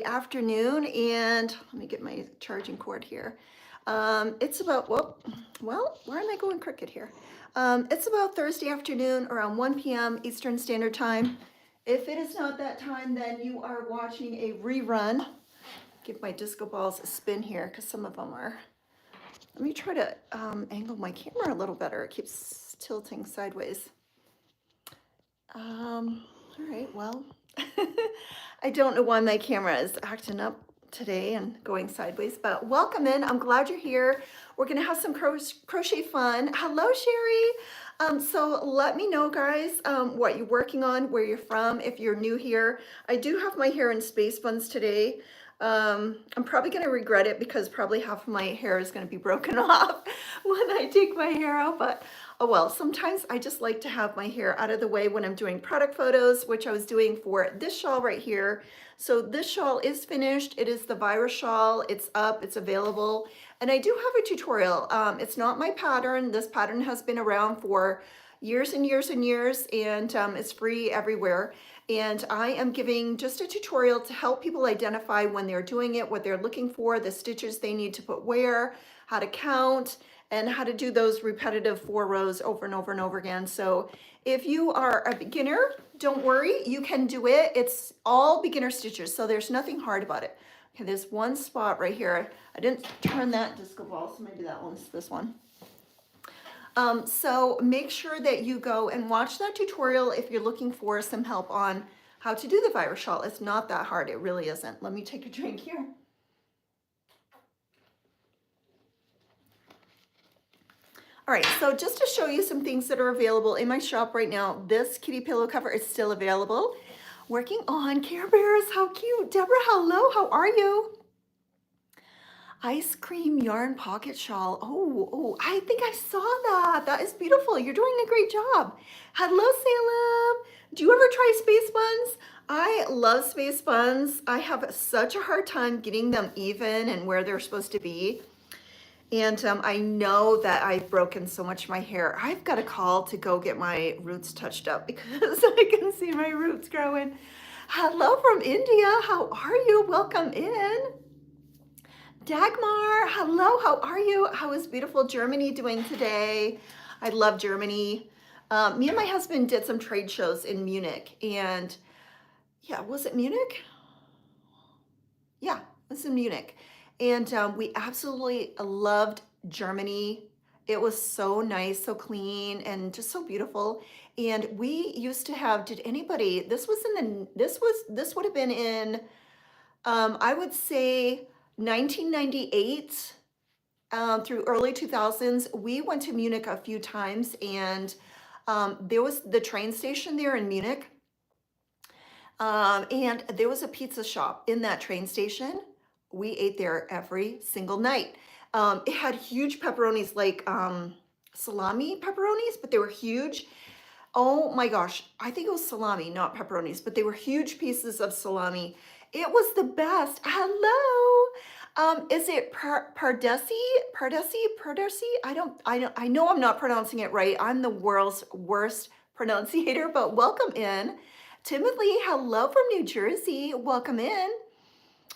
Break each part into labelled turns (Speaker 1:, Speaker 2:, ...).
Speaker 1: Afternoon, and let me get my charging cord here. It's about, well, why am I going crooked here? It's about Thursday afternoon around 1 p.m. Eastern Standard Time. If it is not that time, then you are watching a rerun. Give my disco balls a spin here because some of them are. Let me try to angle my camera a little better. It keeps tilting sideways. All right, well, I don't know why my camera is acting up today and going sideways, but welcome in. I'm glad you're here. We're gonna have some crochet fun. Hello, Sherry. So let me know, guys, what you're working on, where you're from, if you're new here. I do have my hair in space buns today. I'm probably gonna regret it because probably half of my hair is gonna be broken off when I take my hair out, but oh well, sometimes I just like to have my hair out of the way when I'm doing product photos, which I was doing for this shawl right here. So this shawl is finished. It is the virus shawl. It's up, it's available. And I do have a tutorial. It's not my pattern. This pattern has been around for years and years and years, and it's free everywhere. And I am giving just a tutorial to help people identify when they're doing it, what they're looking for, the stitches they need to put where, how to count, and how to do those repetitive 4 rows over and over and over again. So if you are a beginner, don't worry, you can do it. It's all beginner stitches, so there's nothing hard about it. Okay, there's one spot right here. I didn't turn that disco ball, so maybe that one's this one. So make sure that you go and watch that tutorial if you're looking for some help on how to do the virus shawl. It's not that hard, it really isn't. Let me take a drink here. All right, so just to show you some things that are available in my shop right now, this kitty pillow cover is still available. Working on Care Bears, how cute. Deborah, hello, how are you? Ice cream yarn pocket shawl. Oh, I think I saw that. That is beautiful. You're doing a great job. Hello, Salem. Do you ever try space buns? I love space buns. I have such a hard time getting them even and where they're supposed to be. And I know that I've broken so much of my hair. I've got a call to go get my roots touched up because I can see my roots growing. Hello from India. How are you? Welcome in. Dagmar, hello, how are you? How is beautiful Germany doing today? I love Germany. Me and my husband did some trade shows in Munich, and yeah, was it Munich? Yeah, it was in Munich. And we absolutely loved Germany. It was so nice, so clean, and just so beautiful. And we used to have, did anybody, this would have been in, I would say 1998 through early 2000s. We went to Munich a few times, and there was the train station there in Munich. And there was a pizza shop in that train station. We ate there every single night. It had huge pepperonis, like salami pepperonis, but they were huge. Oh my gosh, I think it was salami, not pepperonis, but they were huge pieces of salami. It was the best. Hello. Is it Pardesi? I know I'm not pronouncing it right. I'm the world's worst pronunciator, but welcome in. Timothy, hello from New Jersey. Welcome in.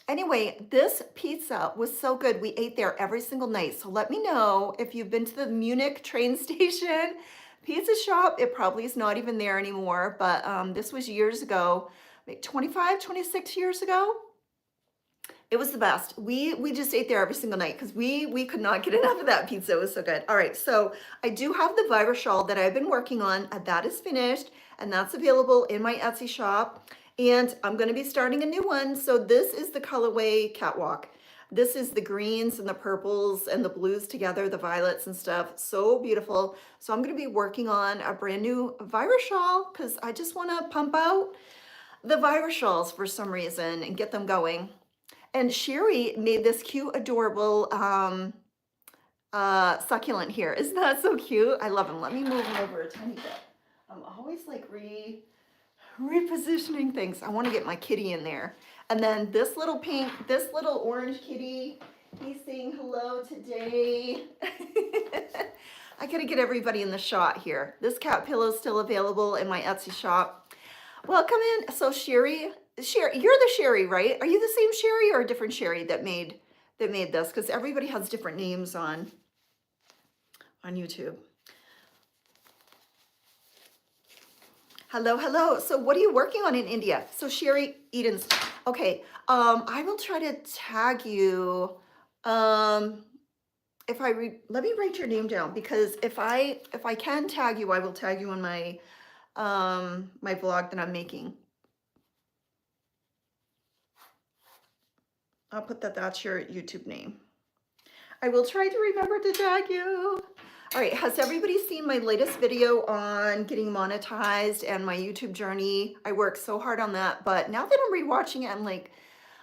Speaker 1: Anyway, this pizza was so good. We ate there every single night. So let me know if you've been to the Munich train station pizza shop. It probably is not even there anymore, but this was years ago, like 25, 26 years ago. It was the best. We just ate there every single night because we could not get enough of that pizza. It was so good. All right, so I do have the virus shawl that I've been working on. That is finished, and that's available in my Etsy shop. And I'm going to be starting a new one. So this is the colorway Catwalk. This is the greens and the purples and the blues together, the violets and stuff. So beautiful. So I'm going to be working on a brand new virus shawl because I just want to pump out the virus shawls for some reason and get them going. And Sherry made this cute, adorable succulent here. Isn't that so cute? I love him. Let me move him over a tiny bit. I'm always like repositioning things. I want to get my kitty in there. And then this little orange kitty, he's saying hello today. I gotta get everybody in the shot here. This cat pillow is still available in my Etsy shop. Welcome in. So Sherry Sherry, you're the Sherry, right? Are you the same Sherry or a different Sherry that made this? Because everybody has different names on YouTube. Hello, hello. So what are you working on in India? So Sherry Edens. Okay. I will try to tag you. If let me write your name down, because if I can tag you, I will tag you on my my vlog that I'm making. I'll put that's your YouTube name. I will try to remember to tag you. All right, has everybody seen my latest video on getting monetized and my YouTube journey? I worked so hard on that, but now that I'm rewatching it, I'm like,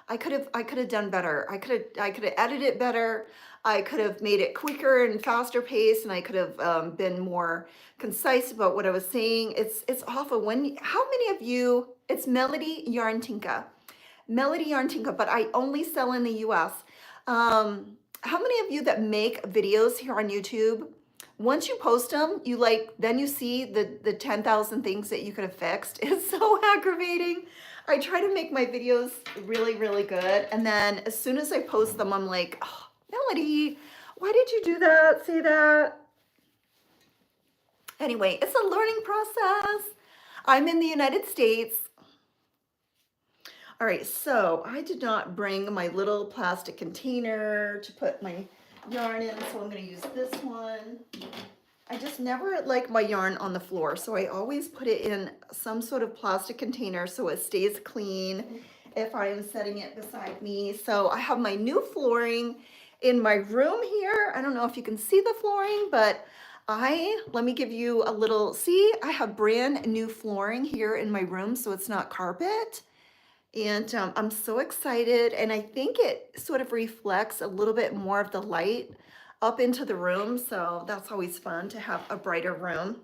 Speaker 1: I could have done better. I could have edited it better. I could have made it quicker and faster paced, and I could have been more concise about what I was saying. It's awful. How many of you? It's Melody Yarn Tinka, but I only sell in the U.S. How many of you that make videos here on YouTube, once you post them, then you see the 10,000 things that you could have fixed? It's so aggravating. I try to make my videos really, really good. And then as soon as I post them, I'm like, oh, Melody, why did you do that? Say that. Anyway, it's a learning process. I'm in the United States. All right, so I did not bring my little plastic container to put my yarn in, so I'm going to use this one. I just never like my yarn on the floor, so I always put it in some sort of plastic container so it stays clean if I am setting it beside me. So I have my new flooring in my room here. I don't know if you can see the flooring, but let me give you a little, see, I have brand new flooring here in my room, so it's not carpet. And I'm so excited, and I think it sort of reflects a little bit more of the light up into the room, so that's always fun to have a brighter room.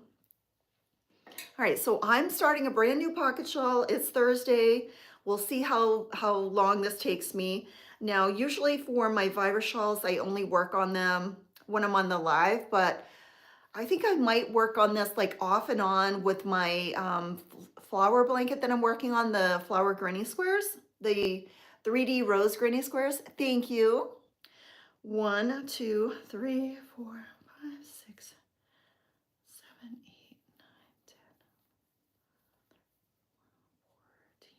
Speaker 1: All right, so I'm starting a brand new pocket shawl. It's Thursday. We'll see how long this takes me. Now, usually for my virus shawls, I only work on them when I'm on the live, but I think I might work on this like off and on with my flower blanket that I'm working on, the flower granny squares, the 3D rose granny squares. Thank you. 1, 2, 3, 4, 5, 6, 7, 8, 9, 10, 14, 15,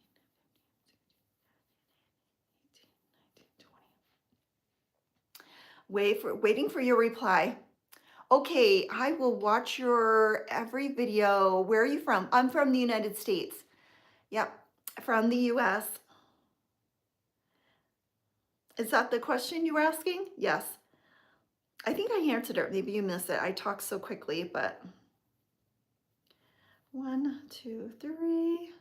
Speaker 1: 18, 19, 20. Waiting for your reply. Okay, I will watch your every video. Where are you from? I'm from the United States. Yep, from the US. Is that the question you were asking? Yes. I think I answered it. Maybe you missed it. I talk so quickly, but 1, 2, 3.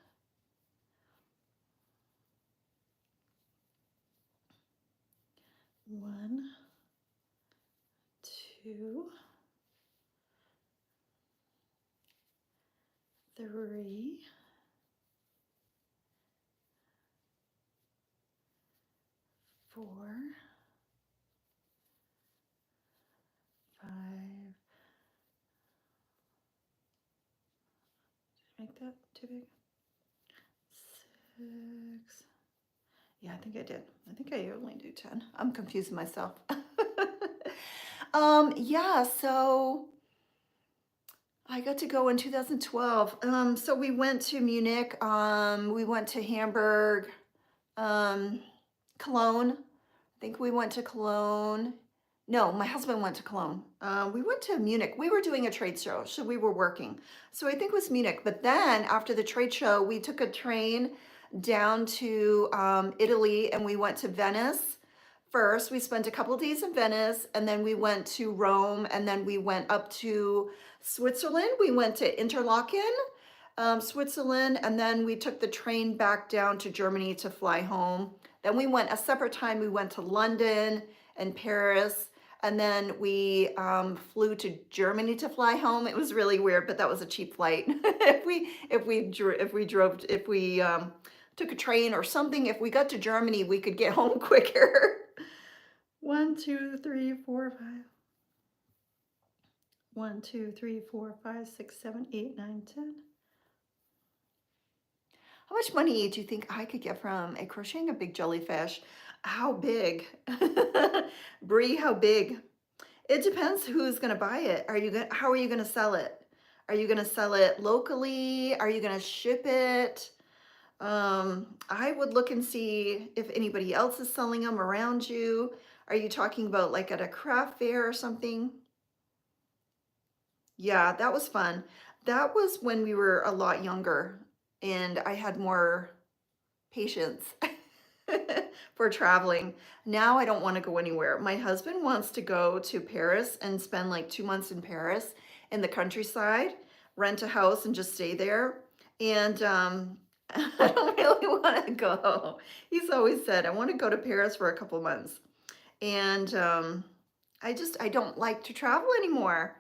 Speaker 1: 1, 2, 3, 4, 5. Did I make that too big? 6. Yeah, I think I did. I think I only do 10. I'm confusing myself. Yeah, so I got to go in 2012. So we went to Munich, we went to Hamburg, Cologne. I think we went to Cologne. No, my husband went to Cologne. We went to Munich. We were doing a trade show, so we were working. So I think it was Munich. But then after the trade show, we took a train down to Italy, and we went to Venice. First, we spent a couple days in Venice, and then we went to Rome, and then we went up to Switzerland. We went to Interlaken, Switzerland, and then we took the train back down to Germany to fly home. Then we went a separate time. We went to London and Paris, and then we flew to Germany to fly home. It was really weird, but that was a cheap flight. if we took a train or something, if we got to Germany, we could get home quicker. 1, 2, 3, 4, 5. 1, 2, 3, 4, 5, 6, 7, 8, 9, 10. How much money do you think I could get from a crocheting a big jellyfish? How big? Bree, how big? It depends who's gonna buy it. How are you gonna sell it? Are you gonna sell it locally? Are you gonna ship it? I would look and see if anybody else is selling them around you. Are you talking about like at a craft fair or something? Yeah, that was fun. That was when we were a lot younger and I had more patience for traveling. Now I don't want to go anywhere. My husband wants to go to Paris and spend like 2 months in Paris in the countryside, rent a house and just stay there. And I don't really want to go. He's always said, I want to go to Paris for a couple months. And I don't like to travel anymore.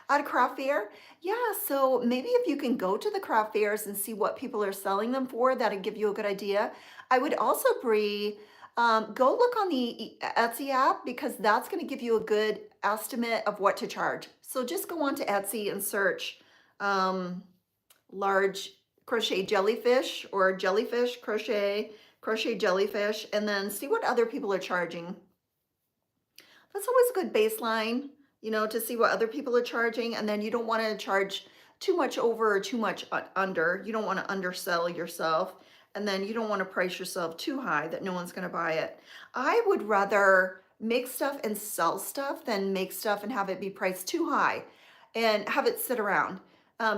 Speaker 1: At a craft fair? Yeah, so maybe if you can go to the craft fairs and see what people are selling them for, that'd give you a good idea. I would also, Bree, go look on the Etsy app because that's going to give you a good estimate of what to charge. So just go on to Etsy and search um, large crochet jellyfish or jellyfish crochet jellyfish, and then see what other people are charging. That's always a good baseline, to see what other people are charging. And then you don't want to charge too much over or too much under. You don't want to undersell yourself. And then you don't want to price yourself too high that no one's going to buy it. I would rather make stuff and sell stuff than make stuff and have it be priced too high and have it sit around.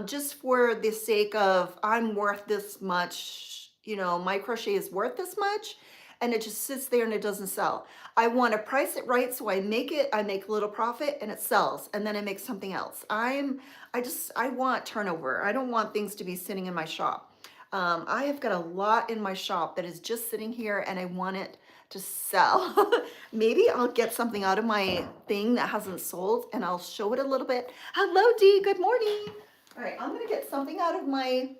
Speaker 1: Just for the sake of I'm worth this much, my crochet is worth this much, and it just sits there and it doesn't sell. I want to price it right, so I make a little profit and it sells, and then I make something else. I want turnover. I don't want things to be sitting in my shop. I have got a lot in my shop that is just sitting here and I want it to sell. Maybe I'll get something out of my thing that hasn't sold and I'll show it a little bit. Hello, Dee, good morning. All right, I'm gonna get something out of my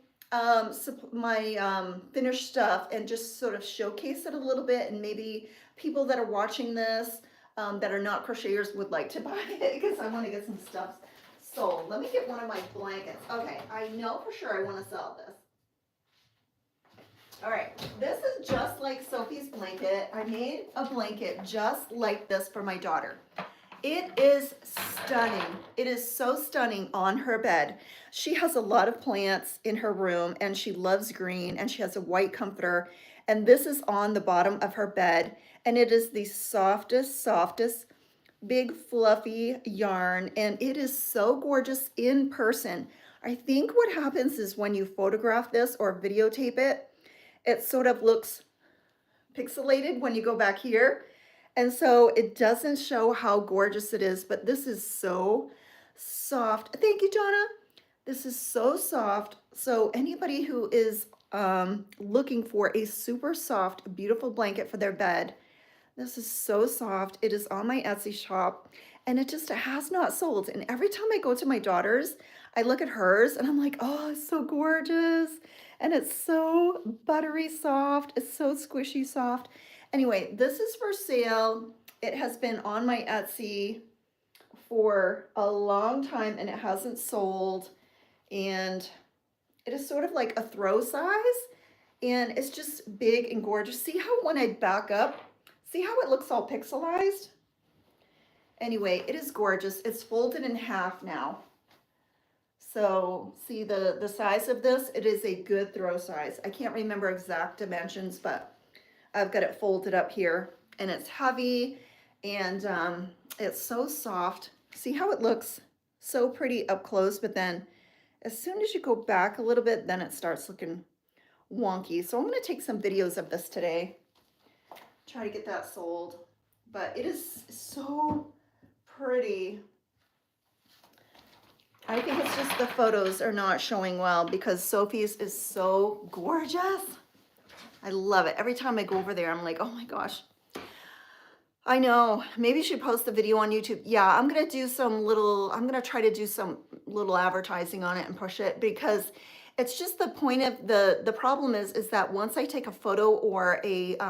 Speaker 1: finished stuff and just sort of showcase it a little bit, and maybe people that are watching this that are not crocheters would like to buy it because I want to get some stuff sold. Let me get one of my blankets. Okay, I know for sure I want to sell this. All right, this is just like Sophie's blanket. I made a blanket just like this for my daughter. It is stunning. It is so stunning on her bed. She has a lot of plants in her room and she loves green, and she has a white comforter, and this is on the bottom of her bed, and it is the softest big fluffy yarn, and it is so gorgeous in person. I think what happens is when you photograph this or videotape it, it sort of looks pixelated when you go back here. And so it doesn't show how gorgeous it is, but this is so soft. Thank you, Donna. This is so soft. So anybody who is looking for a super soft, beautiful blanket for their bed, this is so soft. It is on my Etsy shop, and it just has not sold. And every time I go to my daughter's, I look at hers and I'm like, oh, it's so gorgeous. And it's so buttery soft. It's so squishy soft. Anyway, this is for sale. It has been on my Etsy for a long time and it hasn't sold. And it is sort of like a throw size, and it's just big and gorgeous. See how when I back up, see how it looks all pixelized? Anyway, it is gorgeous. It's folded in half now. So see the size of this? It is a good throw size. I can't remember exact dimensions, but I've got it folded up here, and it's heavy, and it's so soft. See how it looks so pretty up close, but then as soon as you go back a little bit, then it starts looking wonky. So I'm going to take some videos of this today, try to get that sold. But it is so pretty. I think it's just the photos are not showing well because Sophie's is so gorgeous. I love it. Every time I go over there, I'm like, oh my gosh. I know, maybe you should post the video on YouTube. Yeah, I'm going to try to do some little advertising on it and push it, because it's just the point of the problem is that once I take a photo or like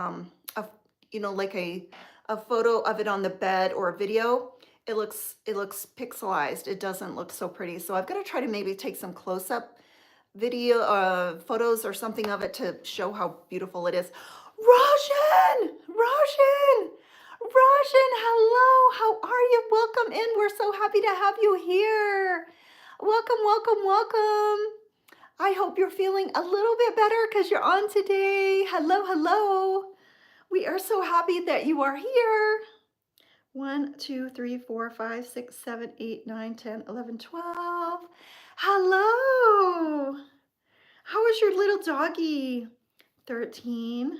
Speaker 1: a photo of it on the bed or a video, it looks pixelized. It doesn't look so pretty. So I've got to try to maybe take some close-up video, photos or something of it to show how beautiful it is. Roshan, hello. How are you? Welcome in. We're so happy to have you here. Welcome, welcome, welcome. I hope you're feeling a little bit better because you're on today. Hello, hello. We are so happy that you are here. 1, 2, 3, 4, 5, 6, 7, 8, 9, 10, 11, 12. Hello. How is your little doggy? 13.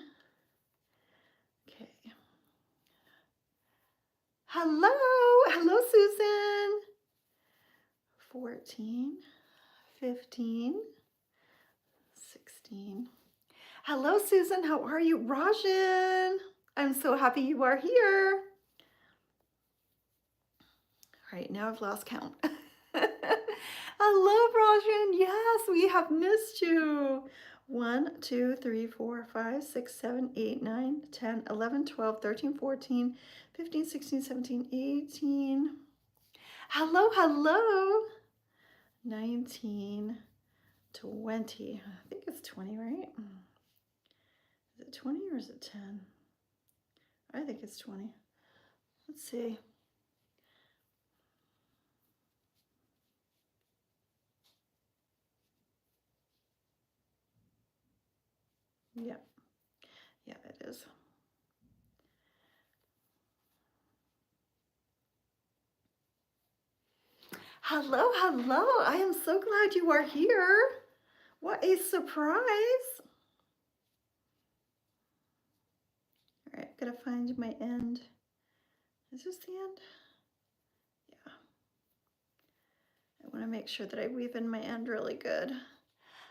Speaker 1: Okay. Hello, Susan. 14, 15, 16. Hello, Susan. How are you? Rajan, I'm so happy you are here. All right, now I've lost count. Hello, Rajan. Yes, we have missed you. 1, 2, 3, 4, 5, 6, 7, 8, 9, 10, 11, 12, 13, 14, 15, 16, 17, 18. Hello, hello. 19, 20. I think it's 20, right? Is it 20 or is it 10? I think it's 20. Let's see. Yeah, it is. Hello, hello. I am so glad you are here. What a surprise. All right, gotta find my end. Is this the end? Yeah. I want to make sure that I weave in my end really good.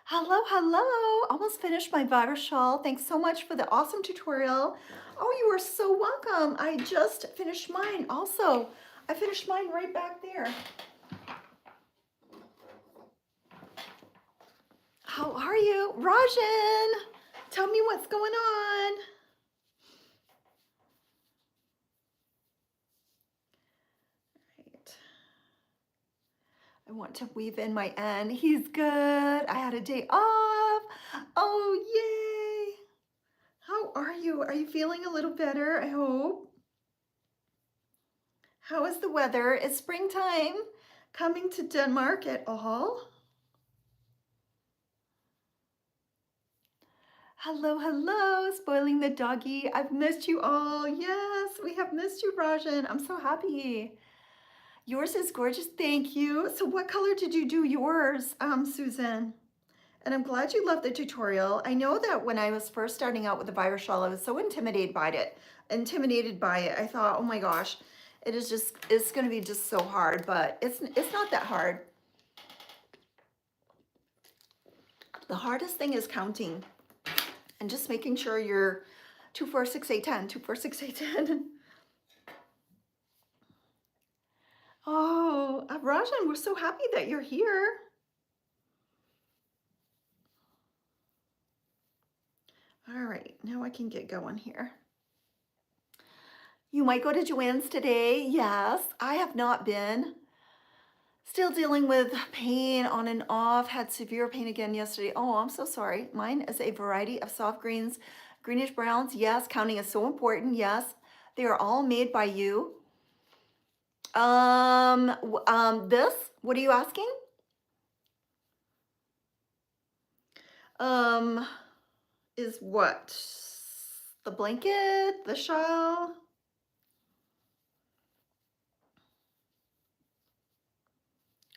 Speaker 1: Hello, hello. Almost finished my viber shawl. Thanks so much for the awesome tutorial. Oh, you are so welcome. I just finished mine also. I finished mine right back there. How are you? Rajan, tell me what's going on. Right. I want to weave in my end. He's good. I had a day off. Oh, yay. How are you? Are you feeling a little better? I hope. How is the weather? Is springtime coming to Denmark at all? Hello, hello, spoiling the doggy. I've missed you all. Yes, we have missed you, Rajan. I'm so happy. Yours is gorgeous, thank you. So what color did you do yours, Susan? And I'm glad you loved the tutorial. I know that when I was first starting out with the viber shawl, I was so intimidated by it. I thought, oh my gosh, it's gonna be just so hard, but it's not that hard. The hardest thing is counting and just making sure you're 2, 4, 6, 8, 10, 2, 4, 6, 8, 10. Oh, Rajan, we're so happy that you're here. All right, now I can get going here. You might go to Joanne's today. Yes, I have not been. Still dealing with pain on and off. Had severe pain again yesterday. Oh, I'm so sorry. Mine is a variety of soft greens, greenish browns. Yes, counting is so important. Yes, they are all made by you. This, what are you asking? Is what? The blanket, the shawl?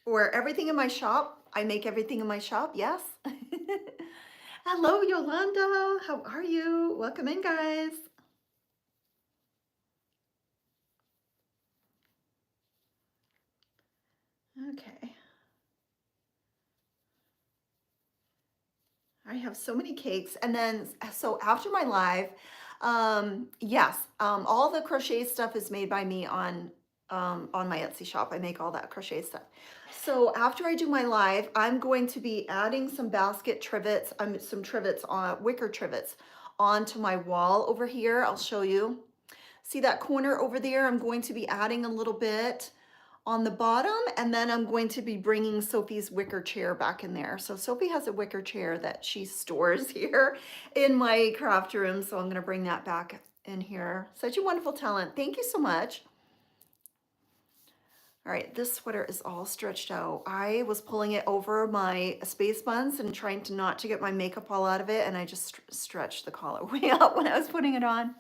Speaker 1: Or everything in my shop? I make everything in my shop, yes. Hello, Yolanda. How are you? Welcome in, guys. Okay. I have so many cakes. And then, so after my live, yes, all the crochet stuff is made by me on my Etsy shop. I make all that crochet stuff. So after I do my live, I'm going to be adding some basket trivets, some trivets on wicker trivets onto my wall over here. I'll show you. See that corner over there? I'm going to be adding a little bit on the bottom, and then I'm going to be bringing Sophie's wicker chair back in there. So Sophie has a wicker chair that she stores here in my craft room, so I'm going to bring that back in here. Such a wonderful talent. Thank you so much. All right, this sweater is all stretched out. I was pulling it over my space buns and trying to not to get my makeup all out of it, and I just stretched the collar way out when I was putting it on.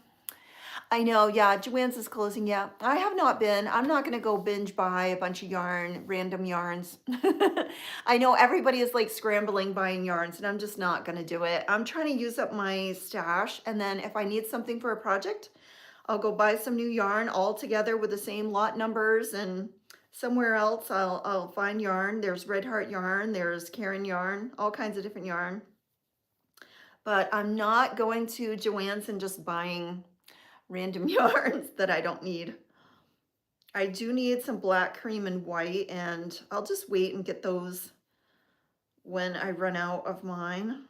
Speaker 1: I know, yeah, Joann's is closing. Yeah, I have not been. I'm not going to go binge buy a bunch of random yarns. I know everybody is like scrambling buying yarns, and I'm just not going to do it. I'm trying to use up my stash, and then if I need something for a project, I'll go buy some new yarn all together with the same lot numbers, and somewhere else I'll find yarn. There's Red Heart yarn, there's Karen yarn, all kinds of different yarn. But I'm not going to Joann's and just buying random yarns that I don't need. I do need some black, cream, and white, and I'll just wait and get those when I run out of mine.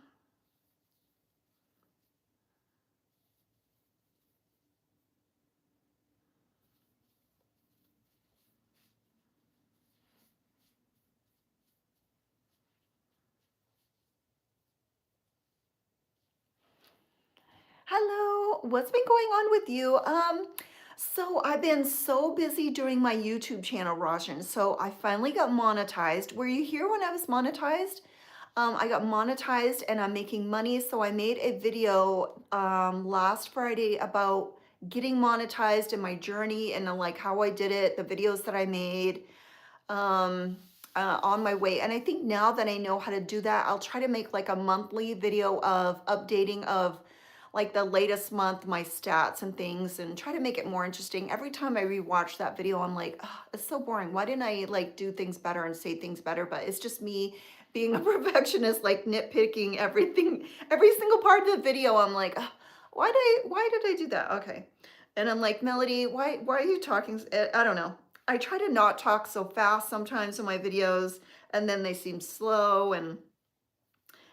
Speaker 1: Hello, what's been going on with you? So I've been so busy doing my YouTube channel, Roshan. So I finally got monetized. Were you here when I was monetized? I got monetized and I'm making money. So I made a video last Friday about getting monetized and my journey and like how I did it, the videos that I made on my way. And I think now that I know how to do that, I'll try to make like a monthly video of updating of like the latest month, my stats and things, and try to make it more interesting. Every time I rewatch that video, I'm like, oh, it's so boring. Why didn't I like do things better and say things better? But it's just me being a perfectionist, like nitpicking everything, every single part of the video. I'm like, oh, why did I do that? Okay. And I'm like, Melody, why are you talking? I don't know. I try to not talk so fast sometimes in my videos, and then they seem slow, and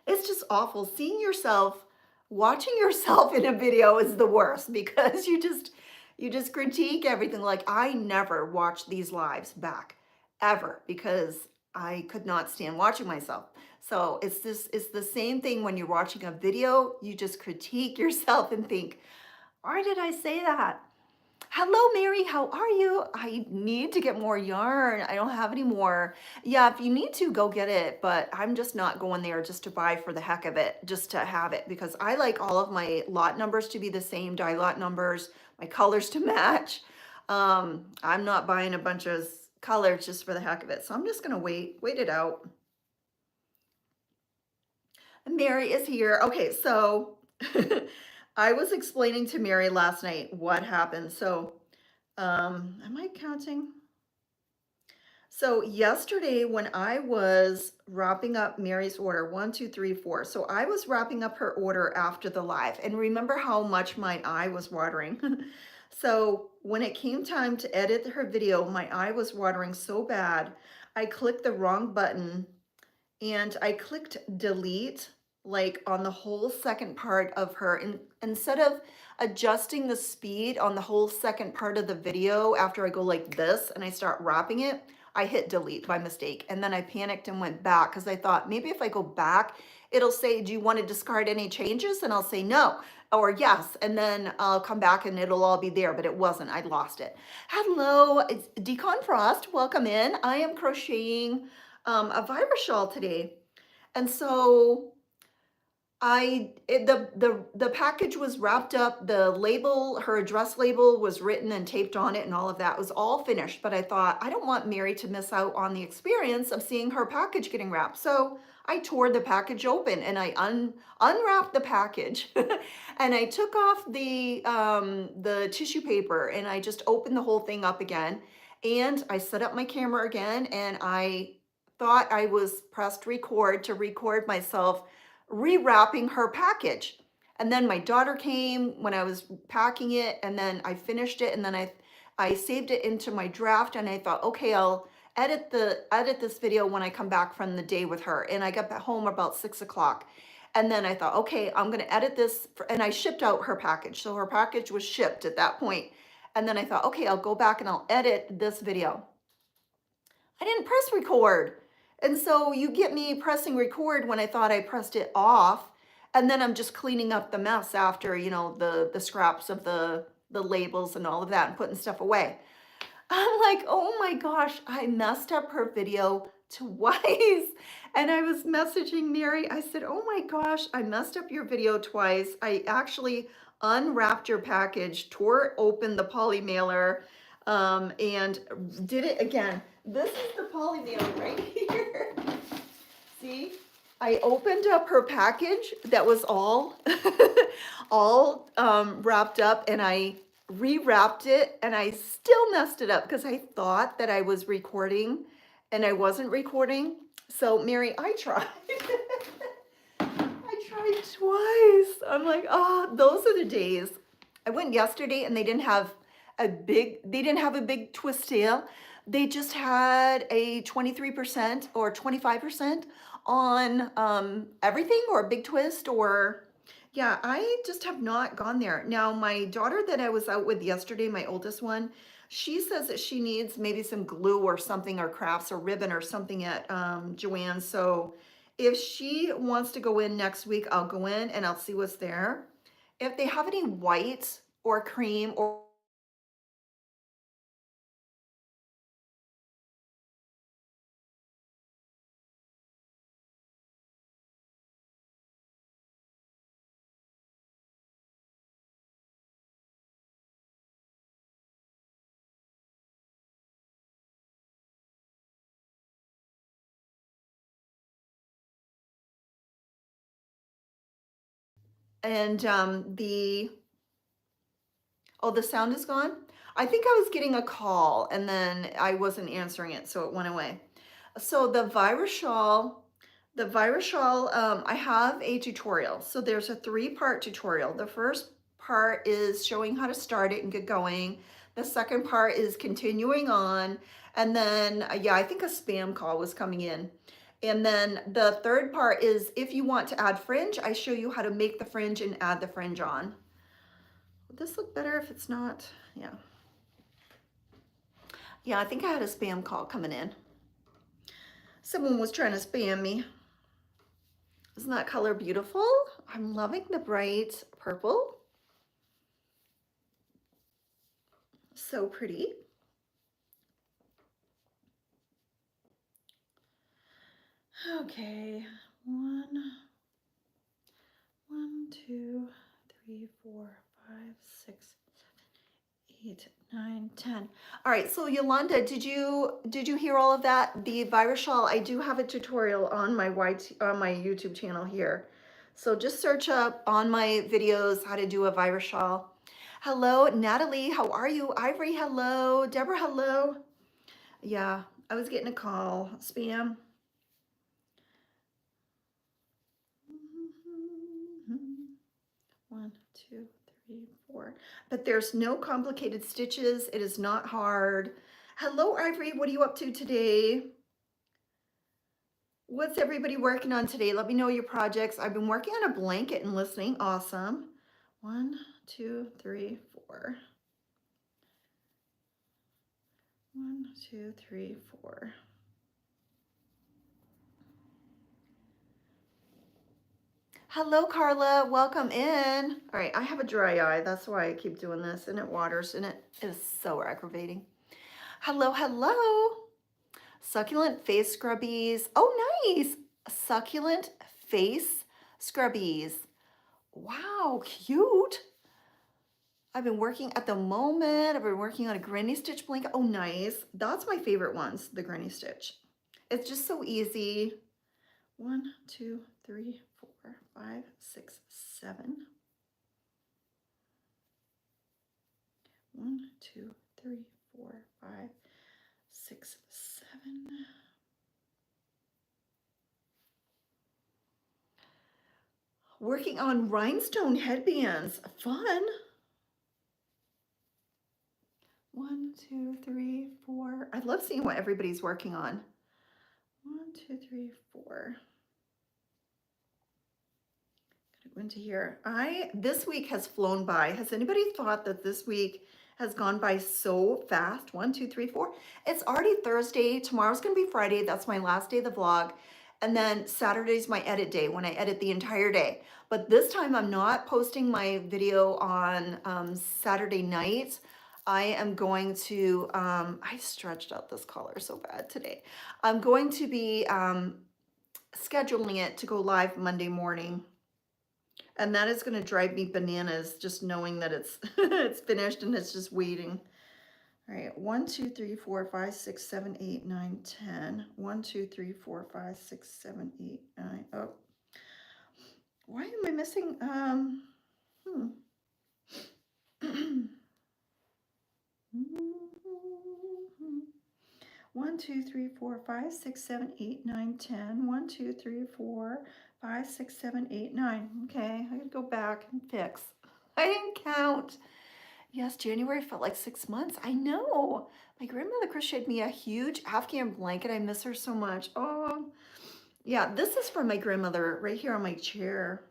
Speaker 1: it's just awful. Seeing yourself, watching yourself in a video is the worst because you just critique everything. Like I never watched these lives back ever because I could not stand watching myself. So it's the same thing when you're watching a video, you just critique yourself and think, why did I say that? Hello, Mary. How are you? I need to get more yarn. I don't have any more. Yeah, if you need to, go get it. But I'm just not going there just to buy for the heck of it, just to have it, because I like all of my lot numbers to be the same, die lot numbers, my colors to match. I'm not buying a bunch of colors just for the heck of it. So I'm just going to wait it out. Mary is here. Okay, so I was explaining to Mary last night what happened. So, am I counting? So yesterday when I was wrapping up Mary's order, 1, 2, 3, 4. So I was wrapping up her order after the live, and remember how much my eye was watering. So when it came time to edit her video, my eye was watering so bad. I clicked the wrong button and I clicked delete like on the whole second part of her. And instead of adjusting the speed on the whole second part of the video after I go like this and I start wrapping it, I hit delete by mistake. And then I panicked and went back because I thought maybe if I go back, it'll say, do you want to discard any changes? And I'll say no or yes. And then I'll come back and it'll all be there, but it wasn't. I lost it. Hello, it's Decon Frost. Welcome in. I am crocheting a virus shawl today. And so the package was wrapped up, the label, her address label was written and taped on it and all of that was all finished. But I thought, I don't want Mary to miss out on the experience of seeing her package getting wrapped. So I tore the package open and I unwrapped the package and I took off the tissue paper and I just opened the whole thing up again. And I set up my camera again and I thought I was pressed record to record myself rewrapping her package. And then my daughter came when I was packing it and then I finished it and then I saved it into my draft and I thought, okay, I'll edit this video when I come back from the day with her. And I got back home about 6 o'clock. And then I thought, okay, I'm going to edit this. And I shipped out her package. So her package was shipped at that point. And then I thought, okay, I'll go back and I'll edit this video. I didn't press record. And so you get me pressing record when I thought I pressed it off. And then I'm just cleaning up the mess after, you know, the scraps of the labels and all of that and putting stuff away. I'm like, oh my gosh, I messed up her video twice. And I was messaging Mary. I said, oh my gosh, I messed up your video twice. I actually unwrapped your package, tore open the poly mailer, and did it again. This is the poly mailer right here. See? I opened up her package that was all all wrapped up, and I rewrapped it, and I still messed it up because I thought that I was recording and I wasn't recording. So Mary, I tried. I tried twice. I'm like, oh, those are the days. I went yesterday and they didn't have a big twist tail. They just had a 23% or 25% on everything, or a big twist, or yeah, I just have not gone there. Now, my daughter that I was out with yesterday, my oldest one, she says that she needs maybe some glue or something, or crafts or ribbon or something at Joann's. So if she wants to go in next week, I'll go in and I'll see what's there. If they have any white or cream or and the sound is gone. I think I was getting a call and then I wasn't answering it, so it went away. So the virus shawl, I have a tutorial. So there's a 3-part tutorial. The first part is showing how to start it and get going. The second part is continuing on. And then, yeah, I think a spam call was coming in. And then the third part is if you want to add fringe, I show you how to make the fringe and add the fringe on. Would this look better if it's not? Yeah. Yeah, I think I had a spam call coming in. Someone was trying to spam me. Isn't that color beautiful? I'm loving the bright purple. So pretty. Okay, 2, 3, 4, 5, 6, 7, 8, 9, 10. All right, so Yolanda, did you hear all of that? The virus shawl, I do have a tutorial on my YouTube channel here. So just search up on my videos how to do a virus shawl. Hello, Natalie, how are you? Ivory, hello. Deborah, hello. Yeah, I was getting a call. Spam. One, two, three, four. But there's no complicated stitches. It is not hard. Hello, Ivory. What are you up to today? What's everybody working on today? Let me know your projects. I've been working on a blanket and listening. Awesome. 1, 2, 3, 4. 1, 2, 3, 4. Hello, Carla. Welcome in. All right, I have a dry eye. That's why I keep doing this, and it waters, and it is so aggravating. Hello, hello. Succulent face scrubbies. Oh, nice. Succulent face scrubbies. Wow, cute. I've been working at the moment. I've been working on a granny stitch blanket. Oh, nice. That's my favorite ones, the granny stitch. It's just so easy. 1, 2, 3, 4, 5, 6, 7. 1, 2, 3, 4, 5, 6, 7. Working on rhinestone headbands. Fun. 1, 2, 3, 4. I love seeing what everybody's working on. 1, 2, 3, 4. Gotta go into here. This week has flown by. Has anybody thought that this week has gone by so fast. 1, 2, 3, 4. It's already Thursday. Tomorrow's going to be Friday. That's my last day of the vlog. And then Saturday's my edit day when I edit the entire day. But this time I'm not posting my video on Saturday night. I am going to, I stretched out this collar so bad today. I'm going to be scheduling it to go live Monday morning. And that is going to drive me bananas, just knowing that it's it's finished and it's just waiting. All right, 1, 2, 3, 4, 5, 6, 7, 8, 9, 10. 1, 2, 3, 4, 5, 6, 7, 8, 9. Oh, why am I missing? 1, 2, 3, 4, 5, 6, 7, 8, 9, 10. 1, 2, 3, 4, 5, 6, 7, 8, 9. Okay, I gotta go back and fix. I didn't count. Yes, January felt like 6 months. I know. My grandmother crocheted me a huge Afghan blanket. I miss her so much. Oh, yeah, this is from my grandmother right here on my chair.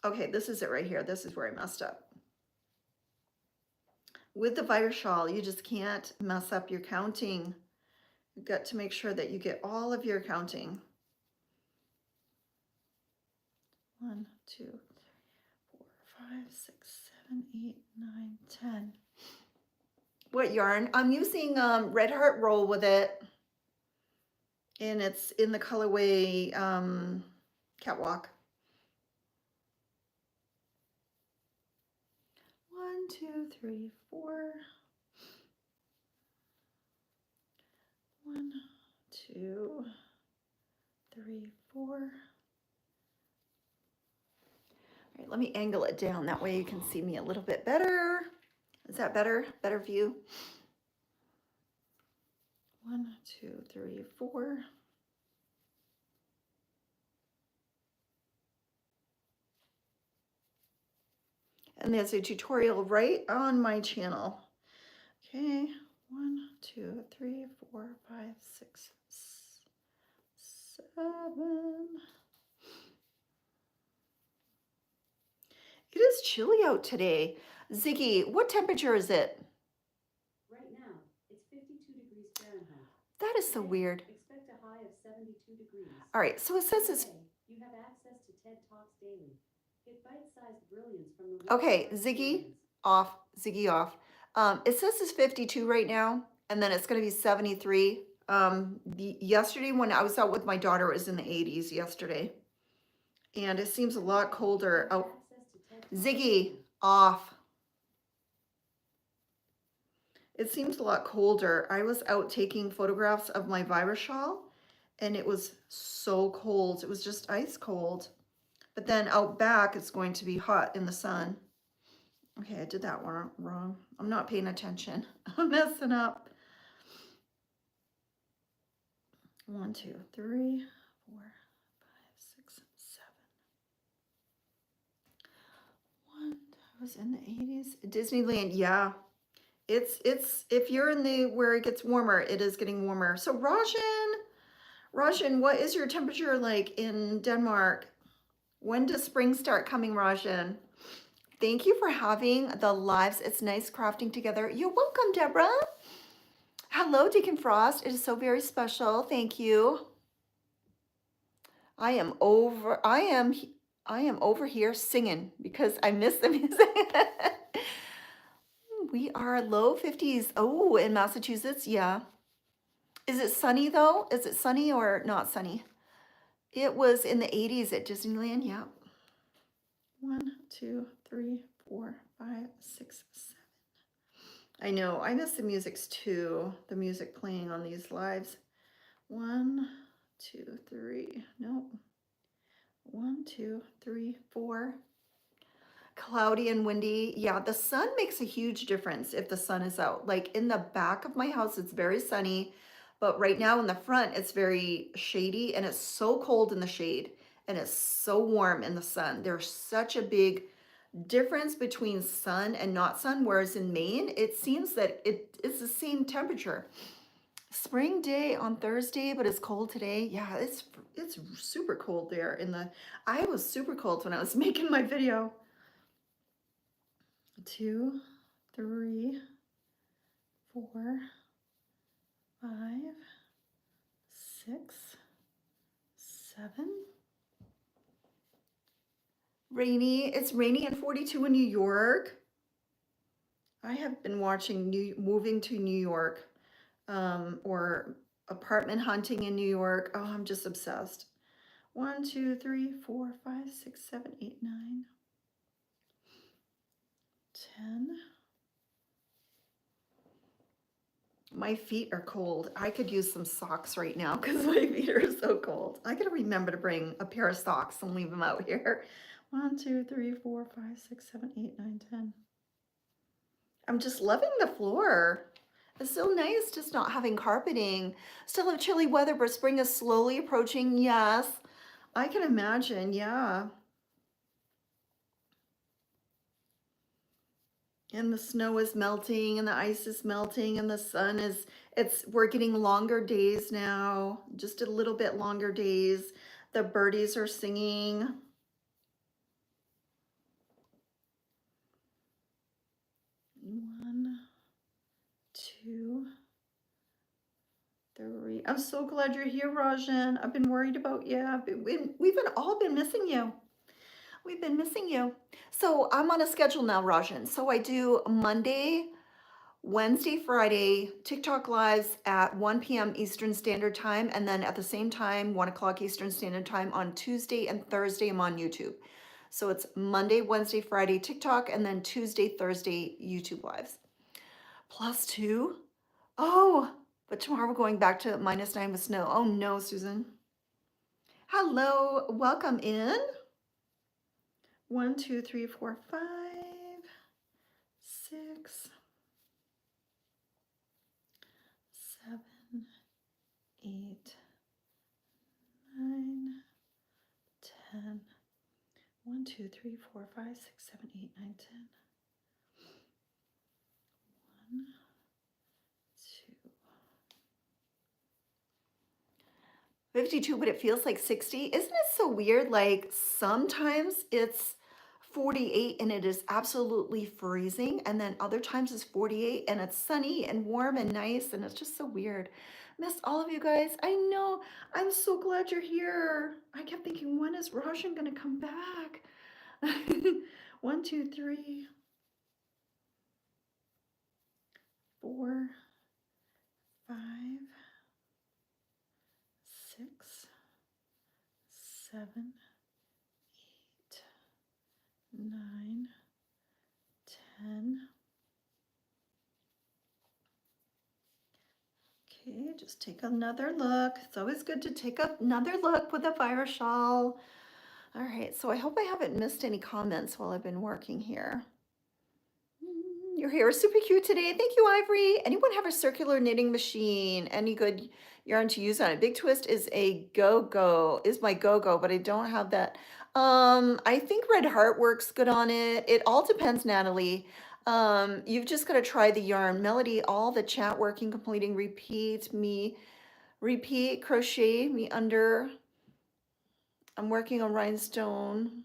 Speaker 1: Okay, this is it right here. This is where I messed up. With the virus shawl, you just can't mess up your counting. You've got to make sure that you get all of your counting. 1, 2, 3, 4, 5, 6, 7, 8, 9, 10. What yarn? I'm using Red Heart Roll with it. And it's in the colorway Catwalk. 1, 2, 3, 4. 1, 2, 3, 4. All right, let me angle it down. That way you can see me a little bit better. Is that better? Better view? 1, 2, 3, 4. And there's a tutorial right on my channel. Okay, 1, 2, 3, 4, 5, 6, 7. It is chilly out today. Ziggy, what temperature is it?
Speaker 2: Right now, it's 52 degrees Fahrenheit.
Speaker 1: That is so weird.
Speaker 2: Expect a high of 72 degrees.
Speaker 1: All right, so it says it's...
Speaker 2: You have access to TED Talks daily. Get bite-sized brilliance from the...
Speaker 1: Okay, Ziggy, off. Ziggy, off. It says it's 52 right now, and then it's going to be 73. Yesterday when I was out with my daughter, it was in the 80s yesterday. And it seems a lot colder out. Ziggy, off. It seems a lot colder. I was out taking photographs of my virus shawl, and it was so cold. It was just ice cold. But then out back, it's going to be hot in the sun. Okay, I did that one wrong. I'm not paying attention. I'm messing up. 1, 2, 3, 4, 5, 6, 7. 1, that was in the 80s. Disneyland, yeah. It's if you're in the where it gets warmer, it is getting warmer. So Rajan, what is your temperature like in Denmark? When does spring start coming, Rajan? Thank you for having the lives. It's nice crafting together. You're welcome, Deborah. Hello, Deacon Frost. It is so very special. Thank you. I am over here singing because I miss the music. We are low 50s. Oh, in Massachusetts, yeah. Is it sunny though? Is it sunny or not sunny? It was in the 80s at Disneyland, yeah. 1, 2, 3, 4, 5, 6, 7. I know, I miss the musics too. The music playing on these lives. 1, 2, 3, no. 1, 2, 3, 4. Cloudy and windy. Yeah, the sun makes a huge difference if the sun is out. Like in the back of my house, it's very sunny, but right now in the front, it's very shady and it's so cold in the shade and it's so warm in the sun. There's such a big difference between sun and not sun, whereas in Maine, it seems that it's the same temperature. Spring day on Thursday, but it's cold today. Yeah, it's super cold there I was super cold when I was making my video. 2, 3, 4, 5, 6, 7. Rainy. It's rainy and 42 in New York. I have been watching moving to New York, or apartment hunting in New York. Oh, I'm just obsessed. 1, 2, 3, 4, 5, 6, 7, 8, 9, 10. My feet are cold. I could use some socks right now because my feet are so cold. I gotta remember to bring a pair of socks and leave them out here. 1, 2, 3, 4, 5, 6, 7, 8, 9, 10. I'm just loving the floor. It's so nice just not having carpeting. Still have chilly weather, but spring is slowly approaching. Yes, I can imagine. Yeah. And the snow is melting and the ice is melting and the sun is, we're getting longer days now, just a little bit longer days. The birdies are singing. One, two, three. I'm so glad you're here, Rajan. I've been worried about you. We've all been missing you. We've been missing you. So I'm on a schedule now, Rajan. So I do Monday, Wednesday, Friday, TikTok lives at 1 p.m. Eastern Standard Time. And then at the same time, 1 o'clock Eastern Standard Time on Tuesday and Thursday, I'm on YouTube. So it's Monday, Wednesday, Friday, TikTok, and then Tuesday, Thursday, YouTube lives. +2. Oh, but tomorrow we're going back to -9 with snow. Oh no, Susan. Hello, welcome in. 1, 2, 3, 4, 5, 6, 7, 8, 9, 10. 1, 2, 3, 4, 5, 6, 7, 8, 9, 10. 1, 2. 52, but it feels like 60. Isn't it so weird? Like sometimes it's 48 and it is absolutely freezing, and then other times it's 48 and it's sunny and warm and nice, and it's just so weird. Miss all of you guys. I know. I'm so glad you're here. I kept thinking, when is Roshan gonna come back? 1, 2, 3, 4, 5, 6, 7, 8, 9, 10. Okay, just take another look. It's always good to take another look with a fire shawl. All right, so I hope I haven't missed any comments while I've been working here. Your hair is super cute today. Thank you, Ivory. Anyone have a circular knitting machine? Any good yarn to use on it? Big Twist is a go-go, is my go-go, but I don't have that. I think Red Heart works good on it. It all depends, Natalie. You've just got to try the yarn. Melody, all the chat working, completing, repeat, crochet, me under. I'm working on rhinestone.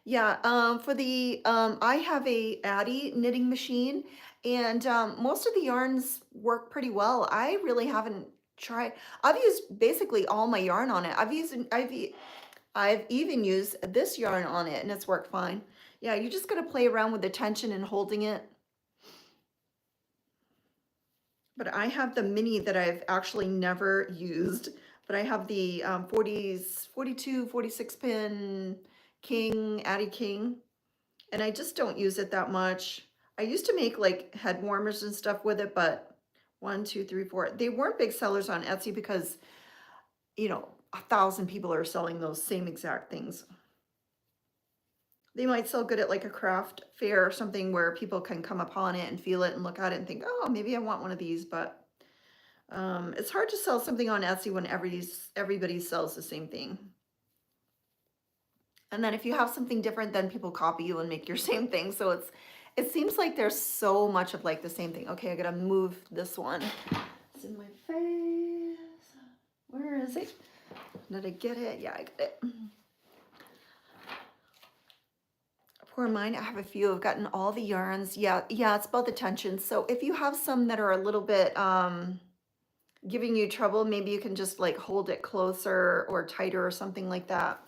Speaker 1: Yeah, for the, I have a Addy knitting machine, and most of the yarns work pretty well. I really haven't tried. I've used basically all my yarn on it. I've even used this yarn on it, and it's worked fine. Yeah, you just gotta play around with the tension and holding it. But I have the mini that I've actually never used, but I have the 42, 46 pin King, Addy King. And I just don't use it that much. I used to make like head warmers and stuff with it, but 1, 2, 3, 4. They weren't big sellers on Etsy because, you know, 1,000 people are selling those same exact things. They might sell good at like a craft fair or something where people can come upon it and feel it and look at it and think, oh, maybe I want one of these. But it's hard to sell something on Etsy when everybody sells the same thing. And then if you have something different, then people copy you and make your same thing. So it seems like there's so much of like the same thing. Okay, I gotta move this one. It's in my face. Where is it? Did I get it? Yeah, I got it. For mine, I have a few. I've gotten all the yarns. Yeah, yeah, it's about the tension. So if you have some that are a little bit giving you trouble, maybe you can just like hold it closer or tighter or something like that.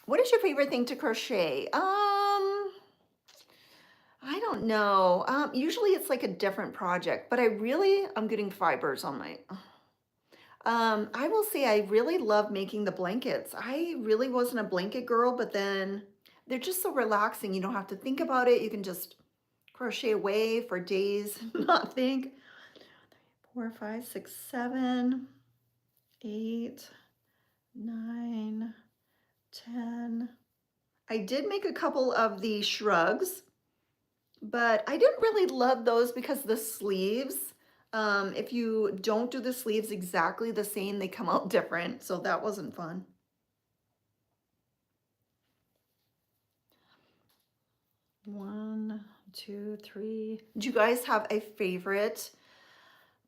Speaker 1: What is your favorite thing to crochet? I don't know. Usually it's like a different project, but I'm getting fibers on my. I will say I really love making the blankets. I really wasn't a blanket girl, but then they're just so relaxing. You don't have to think about it. You can just crochet away for days, not think. 4, 5, 6, 7, 8, 9, 10. I did make a couple of the shrugs, but I didn't really love those because the sleeves, if you don't do the sleeves exactly the same, they come out different. So that wasn't fun. 1, 2, 3. Do you guys have a favorite